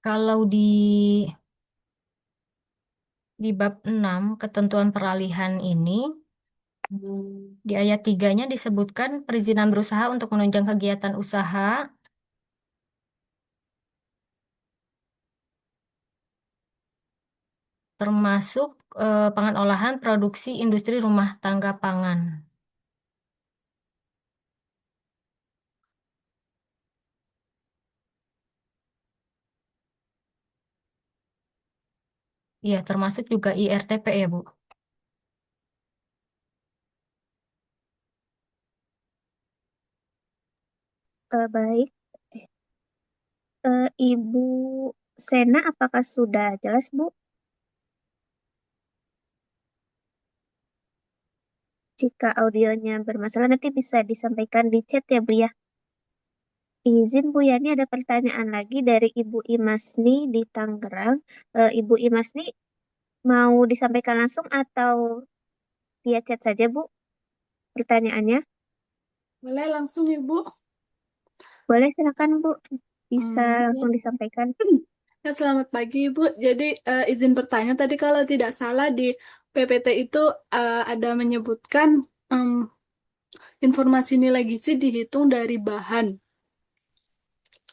Kalau di bab 6 ketentuan peralihan ini, di ayat 3-nya disebutkan perizinan berusaha untuk menunjang kegiatan usaha termasuk pangan olahan produksi industri rumah tangga pangan. Iya, termasuk juga IRTP ya, Bu. Baik, Ibu Sena, apakah sudah jelas Bu? Jika audionya bermasalah nanti bisa disampaikan di chat ya Bu ya. Izin Bu Yani, ada pertanyaan lagi dari Ibu Imasni di Tangerang. Ibu Imasni mau disampaikan langsung atau via chat saja Bu pertanyaannya? Boleh langsung Ibu. Boleh silakan Bu, bisa Ya, langsung disampaikan. ya, selamat pagi Ibu. Jadi izin bertanya tadi kalau tidak salah di PPT itu ada menyebutkan informasi nilai gizi dihitung dari bahan.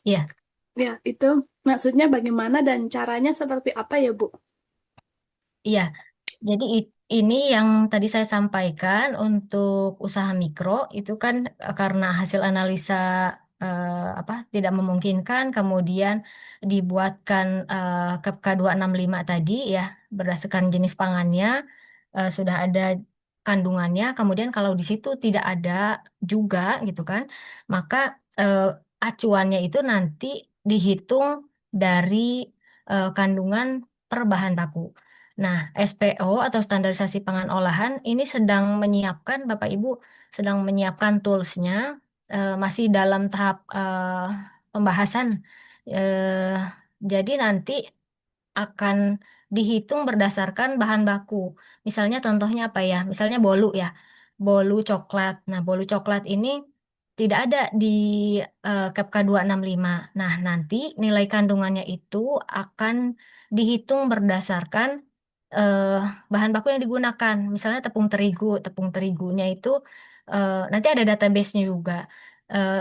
Iya. Ya, itu maksudnya bagaimana dan caranya seperti apa ya Bu? Iya, jadi ini yang tadi saya sampaikan untuk usaha mikro itu kan karena hasil analisa apa tidak memungkinkan, kemudian dibuatkan KPK 265 tadi ya berdasarkan jenis pangannya sudah ada kandungannya, kemudian kalau di situ tidak ada juga gitu kan, maka eh, acuannya itu nanti dihitung dari kandungan per bahan baku. Nah, SPO atau standarisasi pangan olahan ini sedang menyiapkan, Bapak Ibu sedang menyiapkan toolsnya, masih dalam tahap pembahasan. Eh, jadi nanti akan dihitung berdasarkan bahan baku. Misalnya contohnya apa ya? Misalnya bolu ya, bolu coklat. Nah, bolu coklat ini tidak ada di KPK 265. Nah, nanti nilai kandungannya itu akan dihitung berdasarkan eh, bahan baku yang digunakan. Misalnya tepung terigunya itu nanti ada database-nya juga.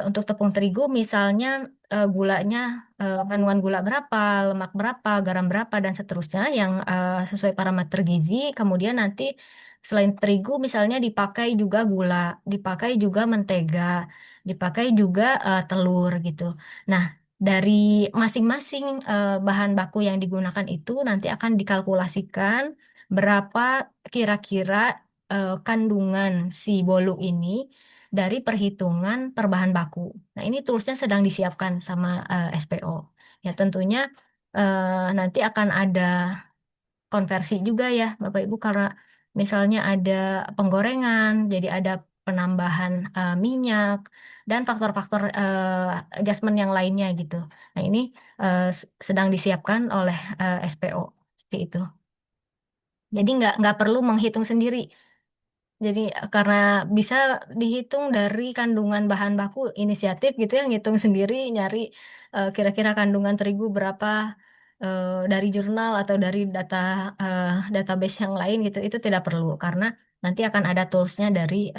Untuk tepung terigu misalnya gulanya kandungan gula berapa, lemak berapa, garam berapa dan seterusnya yang sesuai parameter gizi. Kemudian nanti selain terigu misalnya dipakai juga gula, dipakai juga mentega, dipakai juga telur gitu. Nah, dari masing-masing bahan baku yang digunakan itu nanti akan dikalkulasikan berapa kira-kira kandungan si bolu ini dari perhitungan per bahan baku. Nah, ini toolsnya sedang disiapkan sama SPO. Ya, tentunya nanti akan ada konversi juga ya, Bapak Ibu, karena misalnya ada penggorengan, jadi ada penambahan minyak, dan faktor-faktor adjustment yang lainnya gitu. Nah, ini sedang disiapkan oleh SPO seperti itu. Jadi nggak perlu menghitung sendiri. Jadi karena bisa dihitung dari kandungan bahan baku inisiatif gitu ya, ngitung sendiri, nyari kira-kira kandungan terigu berapa dari jurnal atau dari database yang lain gitu. Itu tidak perlu karena nanti akan ada toolsnya dari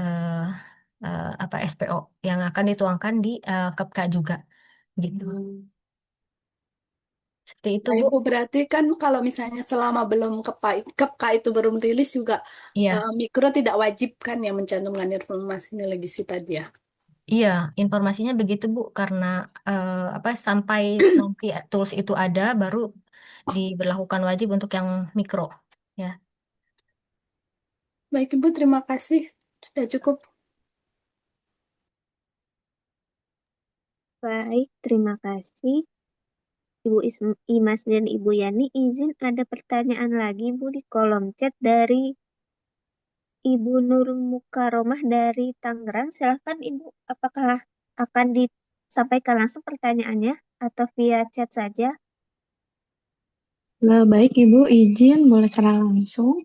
apa SPO yang akan dituangkan di KEPKA juga gitu. Seperti itu, Nah, Bu. Ibu berarti kan kalau misalnya selama belum KEPKA itu belum rilis juga Iya. mikro tidak wajib kan ya mencantumkan informasi nilai gizi tadi ya. Iya, informasinya begitu Bu, karena apa sampai nanti tools itu ada, baru diberlakukan wajib untuk yang mikro, ya. Baik Ibu, terima kasih. Sudah cukup. Baik, terima kasih. Ibu Imas dan Ibu Yani, izin ada pertanyaan lagi Bu di kolom chat dari Ibu Nur Mukaromah dari Tangerang. Silahkan Ibu, apakah akan disampaikan langsung pertanyaannya atau via chat saja? Baik, Ibu, izin boleh secara langsung.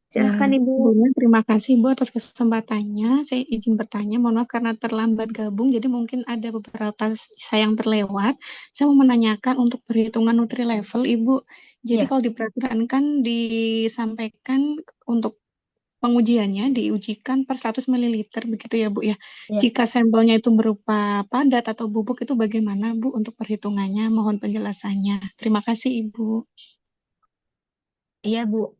Silahkan Ibu. Sebelumnya terima kasih Ibu atas kesempatannya. Saya izin bertanya, mohon maaf karena terlambat gabung, jadi mungkin ada beberapa saya yang terlewat. Saya mau menanyakan untuk perhitungan Nutri Level, Ibu. Jadi Ya, kalau di peraturan kan disampaikan untuk pengujiannya diujikan per 100 ml, begitu ya Bu ya. ya. Jika sampelnya itu berupa padat atau bubuk itu bagaimana Bu untuk perhitungannya? Mohon penjelasannya. Terima kasih Ibu. Iya, Bu.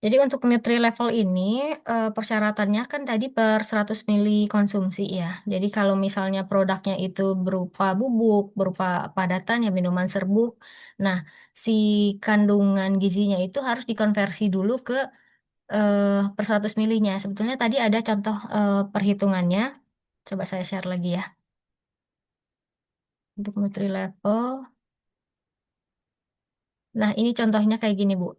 Jadi untuk Nutri Level ini persyaratannya kan tadi per 100 mili konsumsi ya. Jadi kalau misalnya produknya itu berupa bubuk, berupa padatan ya minuman serbuk. Nah, si kandungan gizinya itu harus dikonversi dulu ke per 100 milinya. Sebetulnya tadi ada contoh perhitungannya. Coba saya share lagi ya. Untuk Nutri Level. Nah, ini contohnya kayak gini, Bu.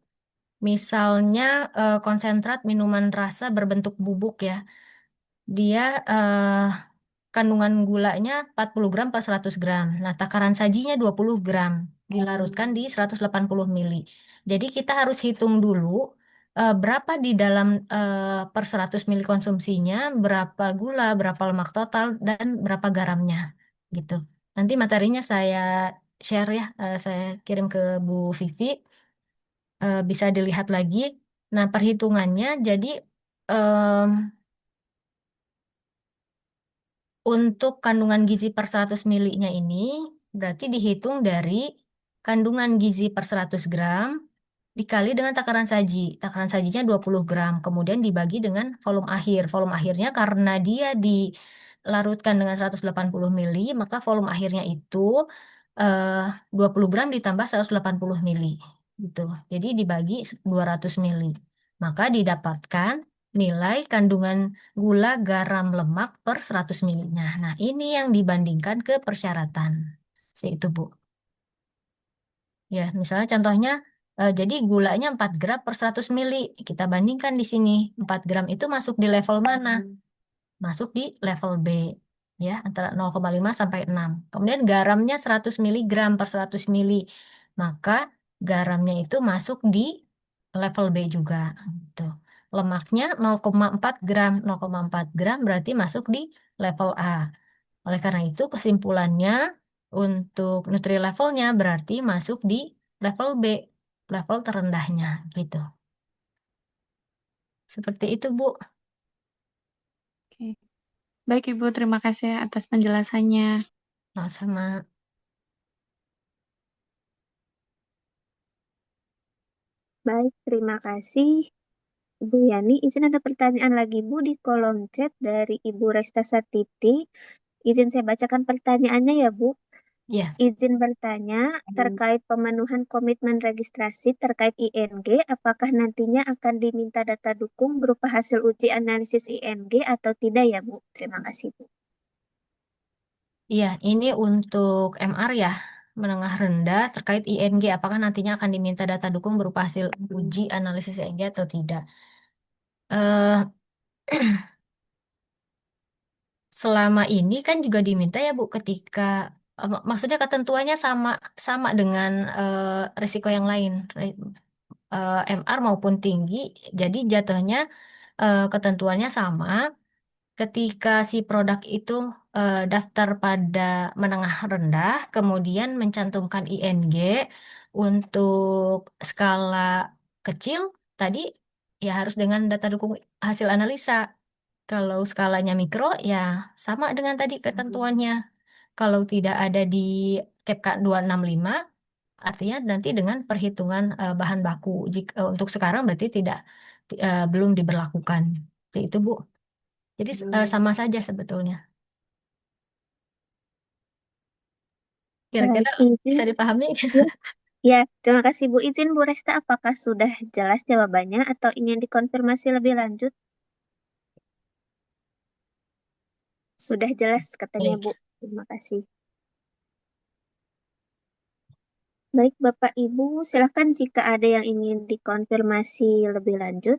Misalnya konsentrat minuman rasa berbentuk bubuk ya. Dia kandungan gulanya 40 gram per 100 gram. Nah, takaran sajinya 20 gram. Dilarutkan di 180 mili. Jadi kita harus hitung dulu berapa di dalam per 100 mili konsumsinya, berapa gula, berapa lemak total, dan berapa garamnya. Gitu. Nanti materinya saya share ya, saya kirim ke Bu Vivi. Bisa dilihat lagi. Nah, perhitungannya jadi em, untuk kandungan gizi per 100 milinya ini berarti dihitung dari kandungan gizi per 100 gram dikali dengan takaran saji. Takaran sajinya 20 gram, kemudian dibagi dengan volume akhir. Volume akhirnya karena dia dilarutkan dengan 180 mili, maka volume akhirnya itu eh, 20 gram ditambah 180 mili. Gitu. Jadi dibagi 200 mili. Maka didapatkan nilai kandungan gula, garam, lemak per 100 milinya. Nah, ini yang dibandingkan ke persyaratan. Itu, Bu. Ya, misalnya contohnya, jadi gulanya 4 gram per 100 mili. Kita bandingkan di sini. 4 gram itu masuk di level mana? Masuk di level B. Ya, antara 0,5 sampai 6. Kemudian garamnya 100 miligram per 100 mili. Maka garamnya itu masuk di level B juga. Gitu. Lemaknya 0,4 gram. 0,4 gram berarti masuk di level A. Oleh karena itu, kesimpulannya untuk nutri levelnya berarti masuk di level B, level terendahnya gitu. Seperti itu, Bu. Oke. Baik Ibu, terima kasih atas penjelasannya. Nah, sama Baik, terima kasih. Ibu Yani, izin ada pertanyaan lagi Bu di kolom chat dari Ibu Resta Satiti. Izin saya bacakan pertanyaannya ya Bu. ya, Izin bertanya terkait pemenuhan komitmen registrasi terkait ING, apakah nantinya akan diminta data dukung berupa hasil uji analisis ING atau tidak ya Bu? Terima kasih Bu. iya, ini untuk MR ya, menengah rendah terkait ING, apakah nantinya akan diminta data dukung berupa hasil uji analisis ING atau tidak? Eh, selama ini kan juga diminta ya Bu ketika maksudnya ketentuannya sama sama dengan risiko yang lain, MR maupun tinggi. Jadi jatuhnya ketentuannya sama. Ketika si produk itu daftar pada menengah rendah, kemudian mencantumkan ING untuk skala kecil, tadi ya harus dengan data dukung hasil analisa. Kalau skalanya mikro, ya sama dengan tadi ketentuannya. Kalau tidak ada di KEPK 265, artinya nanti dengan perhitungan bahan baku. Jika untuk sekarang berarti belum diberlakukan. Seperti itu, Bu. Jadi sama saja sebetulnya. Baik, Kira-kira izin. bisa dipahami? Ya, ya, terima kasih Bu. Izin Bu Resta, apakah sudah jelas jawabannya atau ingin dikonfirmasi lebih lanjut? Sudah jelas katanya Baik. Bu. Terima kasih. Baik, Bapak Ibu, silakan jika ada yang ingin dikonfirmasi lebih lanjut.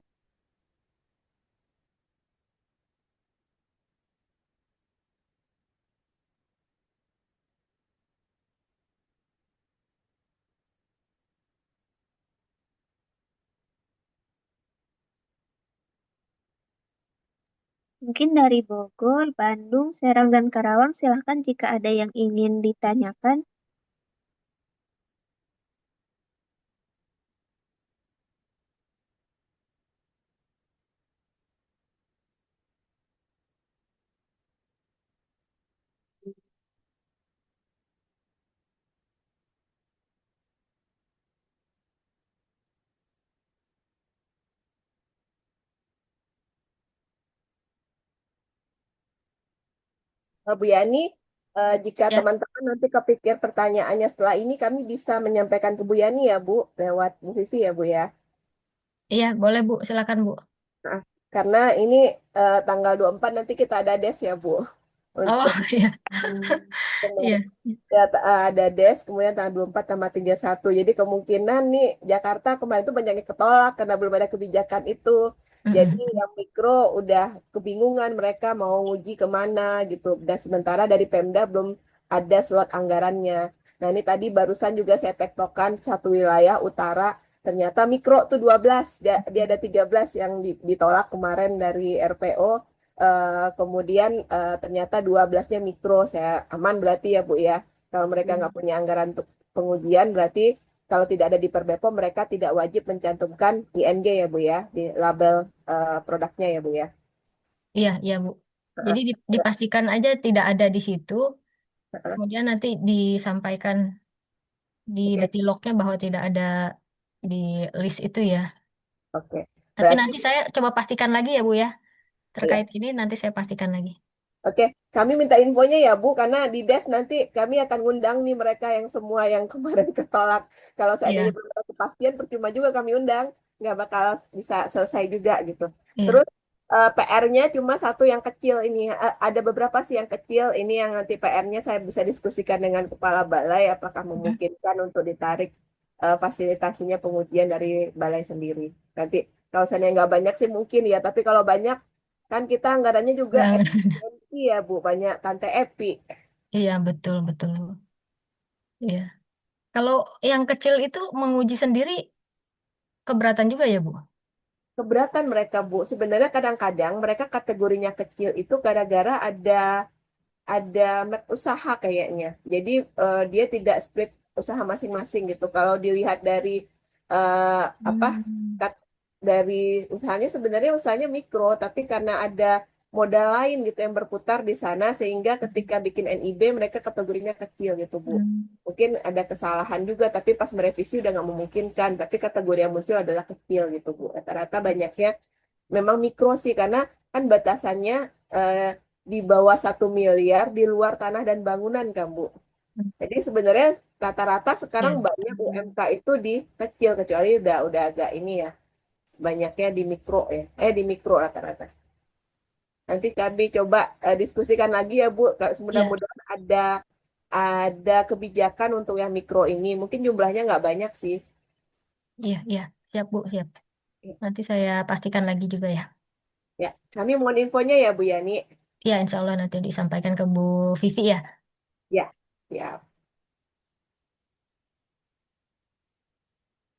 Mungkin dari Bogor, Bandung, Serang, dan Karawang, silakan jika ada yang ingin ditanyakan. Bu Yani, jika Ya, teman-teman nanti kepikir pertanyaannya setelah ini, kami bisa menyampaikan ke Bu Yani ya, Bu, lewat Bu Vivi ya, Bu ya. iya boleh Bu, silakan Bu. Nah, karena ini tanggal 24 nanti kita ada des ya, Bu. Oh Untuk iya, iya, ya, ada des, kemudian tanggal 24 tambah 31. Jadi kemungkinan nih Jakarta kemarin itu banyak yang ketolak karena belum ada kebijakan itu. Jadi Mm-mm. yang mikro udah kebingungan mereka mau nguji kemana gitu. Dan sementara dari Pemda belum ada slot anggarannya. Nah ini tadi barusan juga saya tektokan satu wilayah utara. Ternyata mikro tuh 12, dia ada 13 yang ditolak kemarin dari RPO. Kemudian ternyata 12-nya mikro, saya aman berarti ya Bu ya. Kalau mereka nggak punya anggaran untuk pengujian, berarti kalau tidak ada di Perbepom, mereka tidak wajib mencantumkan ING ya Bu ya, di label produknya ya Bu ya. Iya, iya Bu. Jadi dipastikan aja tidak ada di situ, Heeh. kemudian nanti disampaikan di Oke, detilognya bahwa tidak ada di list itu ya. oke. Tapi Berarti nanti saya coba pastikan lagi ya Bu ya. ya. Terkait ini nanti saya pastikan lagi. Oke, kami minta infonya ya Bu, karena di DES nanti kami akan ngundang nih mereka yang semua yang kemarin ketolak. Kalau seandainya Iya, belum ada kepastian, percuma juga kami undang, nggak bakal bisa selesai juga gitu. iya. Terus PR-nya cuma satu yang kecil ini, ada beberapa sih yang kecil. Ini yang nanti PR-nya saya bisa diskusikan dengan Kepala Balai, apakah Mm. memungkinkan untuk ditarik fasilitasinya pengujian dari Balai sendiri. Nanti kalau seandainya nggak banyak sih mungkin ya, tapi kalau banyak kan kita anggarannya juga Yang iya Bu, banyak Tante Epi. iya betul betul. Iya. Kalau yang kecil itu menguji sendiri keberatan juga ya Bu? Keberatan mereka Bu. Sebenarnya kadang-kadang mereka kategorinya kecil itu gara-gara ada merek usaha kayaknya. Jadi dia tidak split usaha masing-masing gitu. Kalau dilihat dari eh, apa Hmm. kat- dari usahanya sebenarnya usahanya mikro, tapi karena ada modal lain gitu yang berputar di sana sehingga ketika bikin NIB mereka kategorinya kecil gitu Bu. Hmm. Mungkin ada kesalahan juga, tapi pas merevisi udah nggak memungkinkan. Tapi kategori yang muncul adalah kecil gitu Bu. Rata-rata banyaknya memang mikro sih karena kan batasannya eh, di bawah 1 miliar di luar tanah dan bangunan kan Bu. Jadi sebenarnya rata-rata sekarang Iya. banyak UMK itu di kecil kecuali udah agak ini ya banyaknya di mikro ya di mikro rata-rata. Nanti kami coba diskusikan lagi ya Bu. Iya, Mudah-mudahan ada kebijakan untuk yang mikro ini. Mungkin jumlahnya nggak banyak sih. iya, iya. Siap Bu, siap. Nanti saya pastikan lagi juga ya. Ya, kami mohon infonya ya Bu Yani. Ya, insya Allah nanti disampaikan ke Bu Vivi ya. Ya, ya.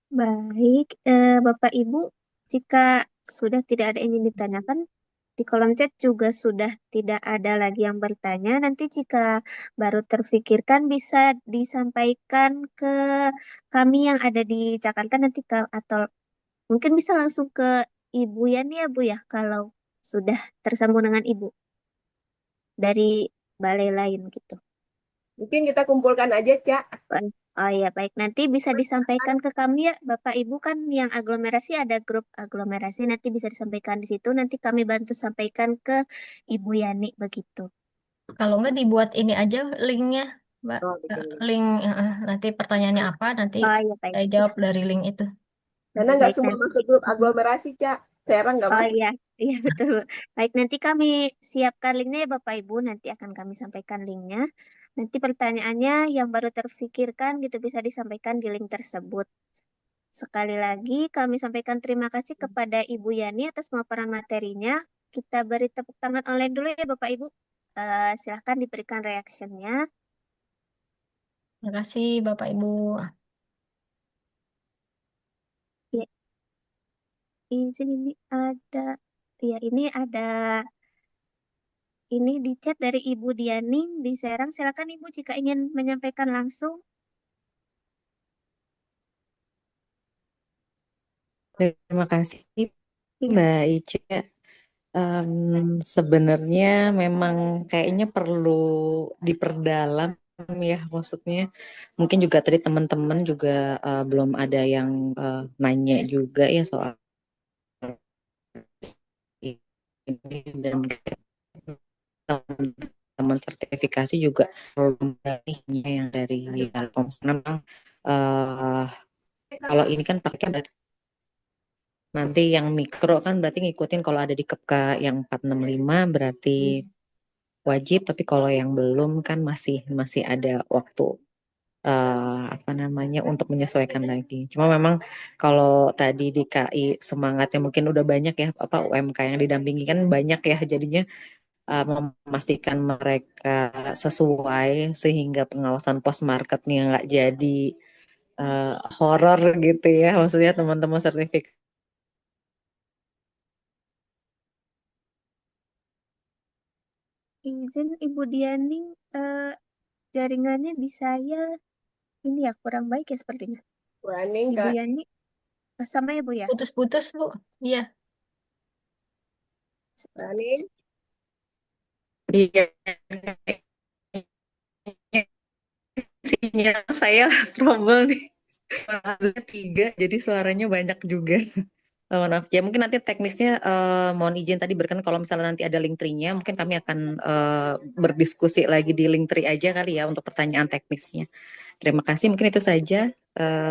Baik, Bapak Ibu, jika sudah tidak ada yang ingin ditanyakan, di kolom chat juga sudah tidak ada lagi yang bertanya. Nanti jika baru terfikirkan bisa disampaikan ke kami yang ada di Jakarta nanti atau mungkin bisa langsung ke Ibu Yani ya Bu ya, kalau sudah tersambung dengan Ibu dari balai lain gitu. Mungkin kita kumpulkan aja, Cak. Baik. Oh ya, baik. Nanti bisa disampaikan ke kami ya, Bapak Ibu kan yang aglomerasi ada grup aglomerasi, nanti bisa disampaikan di situ. Nanti kami bantu sampaikan ke Ibu Yani begitu. Kalau nggak dibuat ini aja linknya, Mbak. Oh, bikin. Link, nanti pertanyaannya apa, nanti Oh ya, baik. saya jawab dari link itu. Karena nggak Baik semua nanti. masuk grup aglomerasi, Cak. Serang nggak Oh masuk. iya, iya betul. Baik, nanti kami siapkan linknya ya Bapak Ibu. Nanti akan kami sampaikan linknya. Nanti pertanyaannya yang baru terfikirkan gitu bisa disampaikan di link tersebut. Sekali lagi kami sampaikan terima kasih kepada Ibu Yani atas pemaparan materinya. Kita beri tepuk tangan online dulu ya Bapak Ibu. Silahkan diberikan reaksinya. Terima kasih Bapak Ibu. Ya, izin ini ada, ya ini ada ini di chat dari Ibu Diani di Serang. Silakan Ibu jika ingin menyampaikan langsung. Terima kasih Iya. Mbak Ica. Sebenarnya memang kayaknya perlu diperdalam ya, maksudnya mungkin juga tadi teman-teman juga belum ada yang nanya juga ya soal ini, dan teman sertifikasi juga belum ada yang dari Telkom. Memang eh, kalau ini kan pakai nanti yang mikro kan berarti ngikutin kalau ada di KEPKA yang 465 berarti wajib, tapi kalau yang belum kan masih ada waktu apa namanya untuk menyesuaikan lagi. Cuma memang kalau tadi di KI semangatnya mungkin udah banyak ya, apa UMK yang didampingi kan banyak ya, jadinya memastikan mereka sesuai sehingga pengawasan post marketnya nggak jadi horor gitu ya, maksudnya teman-teman sertifikat. Izin Ibu Diani, jaringannya di saya ini ya kurang baik ya sepertinya. Running, Ibu Kak. Yani, sama ya Bu ya? Putus-putus Bu. Iya. Running. Iya, sinyal saya trouble nih. Maksudnya 3, jadi suaranya banyak juga. Mohon maaf. Ya mungkin nanti teknisnya mohon izin tadi berkenan kalau misalnya nanti ada link tree-nya, mungkin kami akan berdiskusi lagi di link tree aja kali ya untuk pertanyaan teknisnya. Terima kasih, mungkin itu saja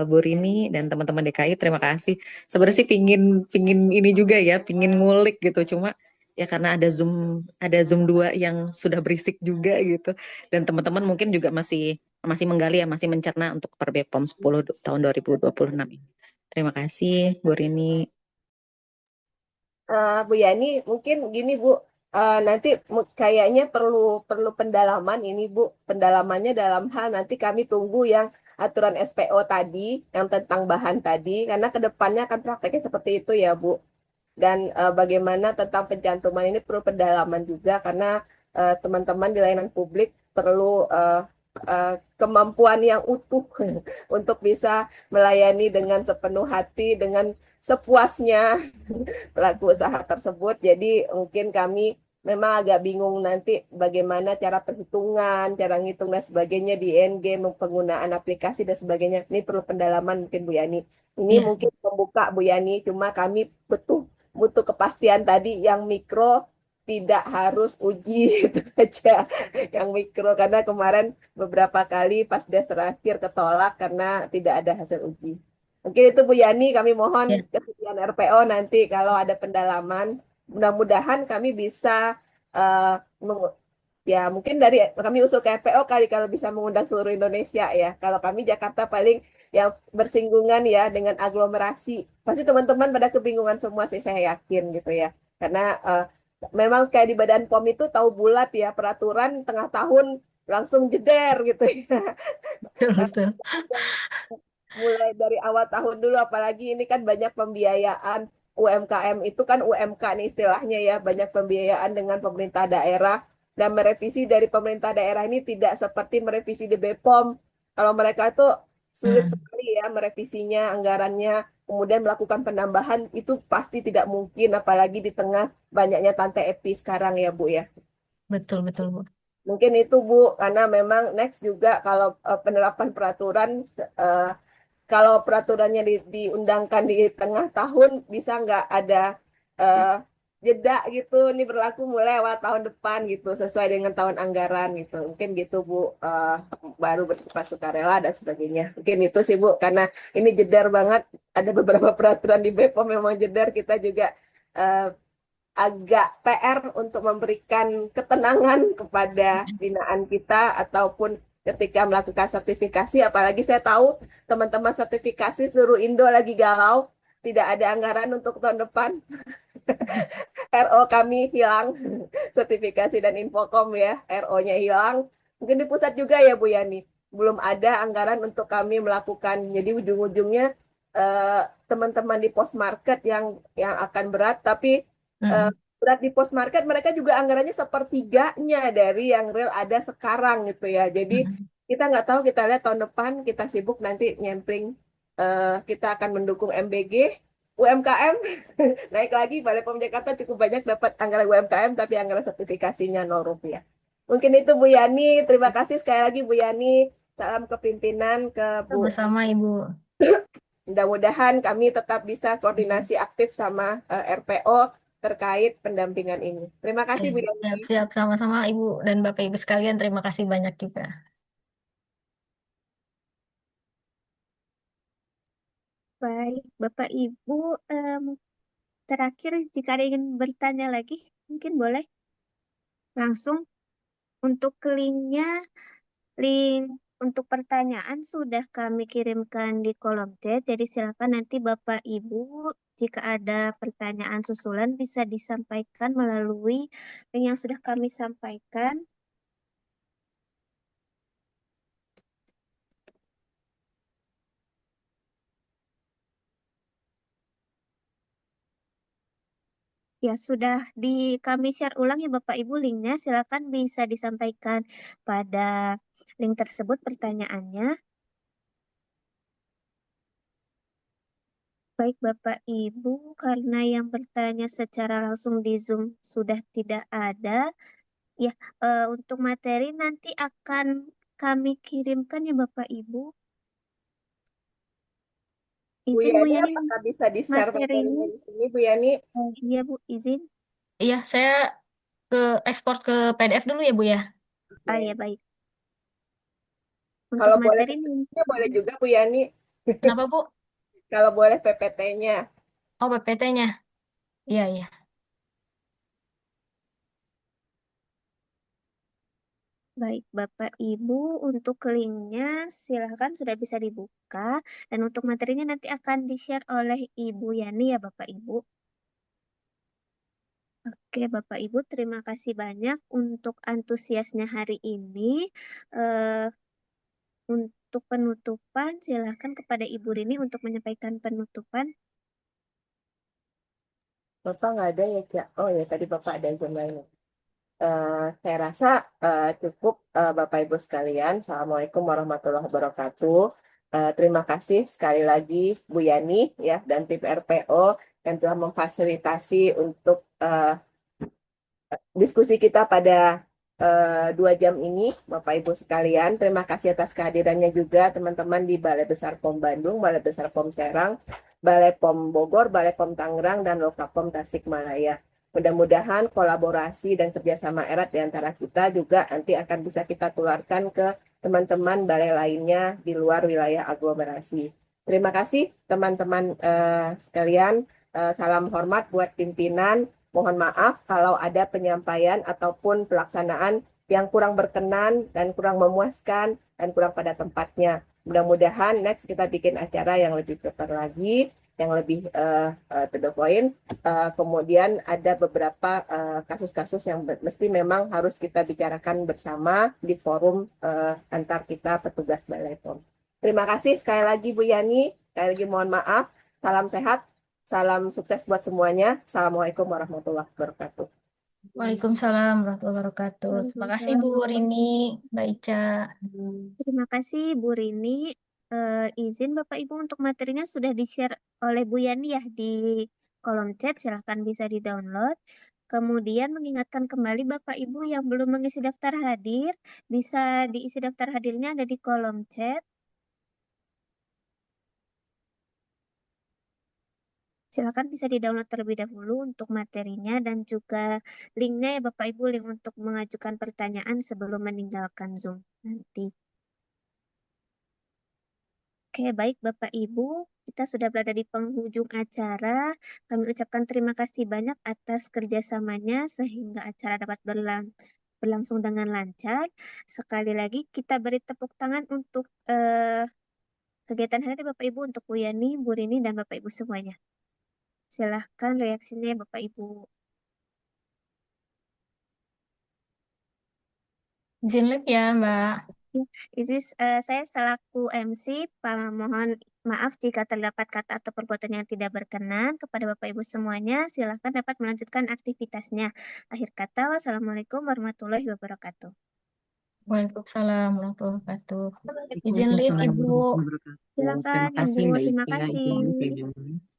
Bu Rini dan teman-teman DKI, terima kasih. Sebenarnya sih pingin ini juga ya, pingin ngulik gitu, cuma ya karena ada Zoom 2 yang sudah berisik juga gitu, dan teman-teman mungkin juga masih menggali ya, masih mencerna untuk per BPOM 10 tahun 2026 ini. Terima kasih Bu Rini. Bu Yani, mungkin gini Bu, nanti kayaknya perlu perlu pendalaman ini Bu, pendalamannya dalam hal nanti kami tunggu yang aturan SPO tadi, yang tentang bahan tadi, karena kedepannya akan prakteknya seperti itu ya Bu. Dan bagaimana tentang pencantuman ini perlu pendalaman juga, karena teman-teman di layanan publik perlu kemampuan yang utuh untuk bisa melayani dengan sepenuh hati, dengan sepuasnya pelaku usaha tersebut. Jadi mungkin kami memang agak bingung nanti bagaimana cara perhitungan, cara ngitung dan sebagainya di ING, penggunaan aplikasi dan sebagainya. Ini perlu pendalaman mungkin Bu Yani. Ini Iya. mungkin membuka Bu Yani, cuma kami butuh kepastian tadi yang mikro tidak harus uji itu aja yang mikro, karena kemarin beberapa kali pas des terakhir ketolak karena tidak ada hasil uji. Mungkin itu Bu Yani, kami mohon Ya. kesediaan RPO nanti kalau ada pendalaman. Mudah-mudahan kami bisa eh, ya mungkin dari kami usul ke RPO kali kalau bisa mengundang seluruh Indonesia ya. Kalau kami Jakarta paling yang bersinggungan ya dengan aglomerasi. Pasti teman-teman pada kebingungan semua sih, saya yakin gitu ya. Karena memang kayak di Badan POM itu tahu bulat ya, peraturan tengah tahun langsung jeder gitu ya. Betul, betul. Mulai dari awal tahun dulu, apalagi ini kan banyak pembiayaan UMKM, itu kan UMK nih istilahnya ya, banyak pembiayaan dengan pemerintah daerah, dan merevisi dari pemerintah daerah ini tidak seperti merevisi di BPOM. Kalau mereka itu sulit Hmm, sekali ya merevisinya, anggarannya, kemudian melakukan penambahan itu pasti tidak mungkin, apalagi di tengah banyaknya Tante Epi sekarang ya Bu ya. betul, betul, Bu. Mungkin itu Bu, karena memang next juga kalau penerapan peraturan, eh, kalau peraturannya diundangkan di tengah tahun, bisa nggak ada eh, jeda gitu, ini berlaku mulai awal tahun depan gitu, sesuai dengan tahun anggaran gitu. Mungkin gitu Bu, baru bersifat sukarela dan sebagainya. Mungkin itu sih Bu, karena ini jedar banget, ada beberapa peraturan di BPOM memang jedar, kita juga eh, agak PR untuk memberikan ketenangan kepada binaan kita ataupun ketika melakukan sertifikasi. Apalagi saya tahu teman-teman sertifikasi seluruh Indo lagi galau, tidak ada anggaran untuk tahun depan. RO kami hilang, sertifikasi dan infokom ya, RO-nya hilang. Mungkin di pusat juga ya Bu Yani, belum ada anggaran untuk kami melakukan. Jadi ujung-ujungnya teman-teman di post market yang akan berat, tapi Hmm, berat di post market mereka juga anggarannya sepertiganya dari yang real ada sekarang gitu ya. Jadi hmm. kita nggak tahu, kita lihat tahun depan, kita sibuk nanti nyempling, kita akan mendukung MBG, UMKM naik lagi. Balai POM Jakarta cukup banyak dapat anggaran UMKM, tapi anggaran sertifikasinya 0 rupiah. Mungkin itu Bu Yani. Terima kasih sekali lagi Bu Yani. Salam kepimpinan ke Bu. Sama-sama, Ibu. Mudah-mudahan kami tetap bisa koordinasi aktif sama RPO terkait pendampingan ini. Terima kasih Bu Yani. Siap-siap, sama-sama Ibu dan Bapak Ibu sekalian. Terima kasih banyak juga. Baik, Bapak Ibu, terakhir jika ada ingin bertanya lagi, mungkin boleh langsung untuk linknya, link untuk pertanyaan sudah kami kirimkan di kolom chat, jadi silakan nanti Bapak Ibu jika ada pertanyaan susulan bisa disampaikan melalui link yang sudah kami sampaikan. Ya, sudah kami share ulang ya Bapak Ibu linknya. Silakan bisa disampaikan pada link tersebut pertanyaannya. Baik Bapak Ibu, karena yang bertanya secara langsung di Zoom sudah tidak ada, ya untuk materi nanti akan kami kirimkan ya Bapak Ibu. Bu Izin Bu Yani, Yani, apakah bisa di-share materinya. materinya di sini Bu Yani? Iya Bu, izin. Iya, saya ke ekspor ke PDF dulu ya, Bu ya. Ah ya baik. Untuk Kalau boleh materi PPT-nya boleh juga Bu Yani. Kenapa, Bu? Kalau boleh PPT-nya. Oh, PPT-nya. Iya, iya. Baik, Bapak Ibu, untuk linknya silahkan sudah bisa dibuka. Dan untuk materinya nanti akan di-share oleh Ibu Yani ya Bapak Ibu. Oke, Bapak Ibu, terima kasih banyak untuk antusiasnya hari ini. Eh, untuk penutupan, silahkan kepada Ibu Rini untuk menyampaikan penutupan. Bapak nggak ada ya, Cak? Oh ya, tadi Bapak ada Zoom lainnya. Saya rasa cukup Bapak Ibu sekalian. Assalamualaikum warahmatullahi wabarakatuh. Terima kasih sekali lagi Bu Yani ya dan tim RPO yang telah memfasilitasi untuk diskusi kita pada 2 jam ini, Bapak Ibu sekalian. Terima kasih atas kehadirannya juga teman-teman di Balai Besar POM Bandung, Balai Besar POM Serang, Balai POM Bogor, Balai POM Tangerang, dan Lokapom Tasikmalaya. Mudah-mudahan kolaborasi dan kerjasama erat di antara kita juga nanti akan bisa kita tularkan ke teman-teman balai lainnya di luar wilayah aglomerasi. Terima kasih teman-teman sekalian. Salam hormat buat pimpinan. Mohon maaf kalau ada penyampaian ataupun pelaksanaan yang kurang berkenan dan kurang memuaskan dan kurang pada tempatnya. Mudah-mudahan next kita bikin acara yang lebih better lagi. yang lebih to the point. Kemudian ada beberapa kasus-kasus yang mesti memang harus kita bicarakan bersama di forum antar kita petugas Balai POM. Terima kasih sekali lagi Bu Yani. Sekali lagi mohon maaf. Salam sehat, salam sukses buat semuanya. Assalamualaikum warahmatullahi wabarakatuh. Waalaikumsalam warahmatullahi wabarakatuh. Terima kasih Bu Rini, Mbak Ica. Terima kasih Bu Rini. Izin Bapak Ibu untuk materinya sudah di-share oleh Bu Yani ya di kolom chat, silahkan bisa di-download. Kemudian mengingatkan kembali Bapak Ibu yang belum mengisi daftar hadir, bisa diisi daftar hadirnya ada di kolom chat. Silakan bisa di-download terlebih dahulu untuk materinya dan juga linknya ya Bapak Ibu, link untuk mengajukan pertanyaan sebelum meninggalkan Zoom nanti. Oke, baik Bapak Ibu, kita sudah berada di penghujung acara. Kami ucapkan terima kasih banyak atas kerjasamanya sehingga acara dapat berlangsung dengan lancar. Sekali lagi kita beri tepuk tangan untuk kegiatan hari ini Bapak Ibu, untuk Bu Yani, Bu Rini, dan Bapak Ibu semuanya. Silahkan reaksinya Bapak Ibu. Izin live ya, Mbak. Ini saya selaku MC, mohon maaf jika terdapat kata atau perbuatan yang tidak berkenan kepada Bapak Ibu semuanya. Silakan dapat melanjutkan aktivitasnya. Akhir kata, wassalamualaikum warahmatullahi wabarakatuh. Waalaikumsalam warahmatullahi wabarakatuh. Izin live, Ibu. Waalaikumsalam warahmatullahi wabarakatuh. Terima Silakan kasih Ibu, Mbak terima Ica, kasih. Ibu Rini.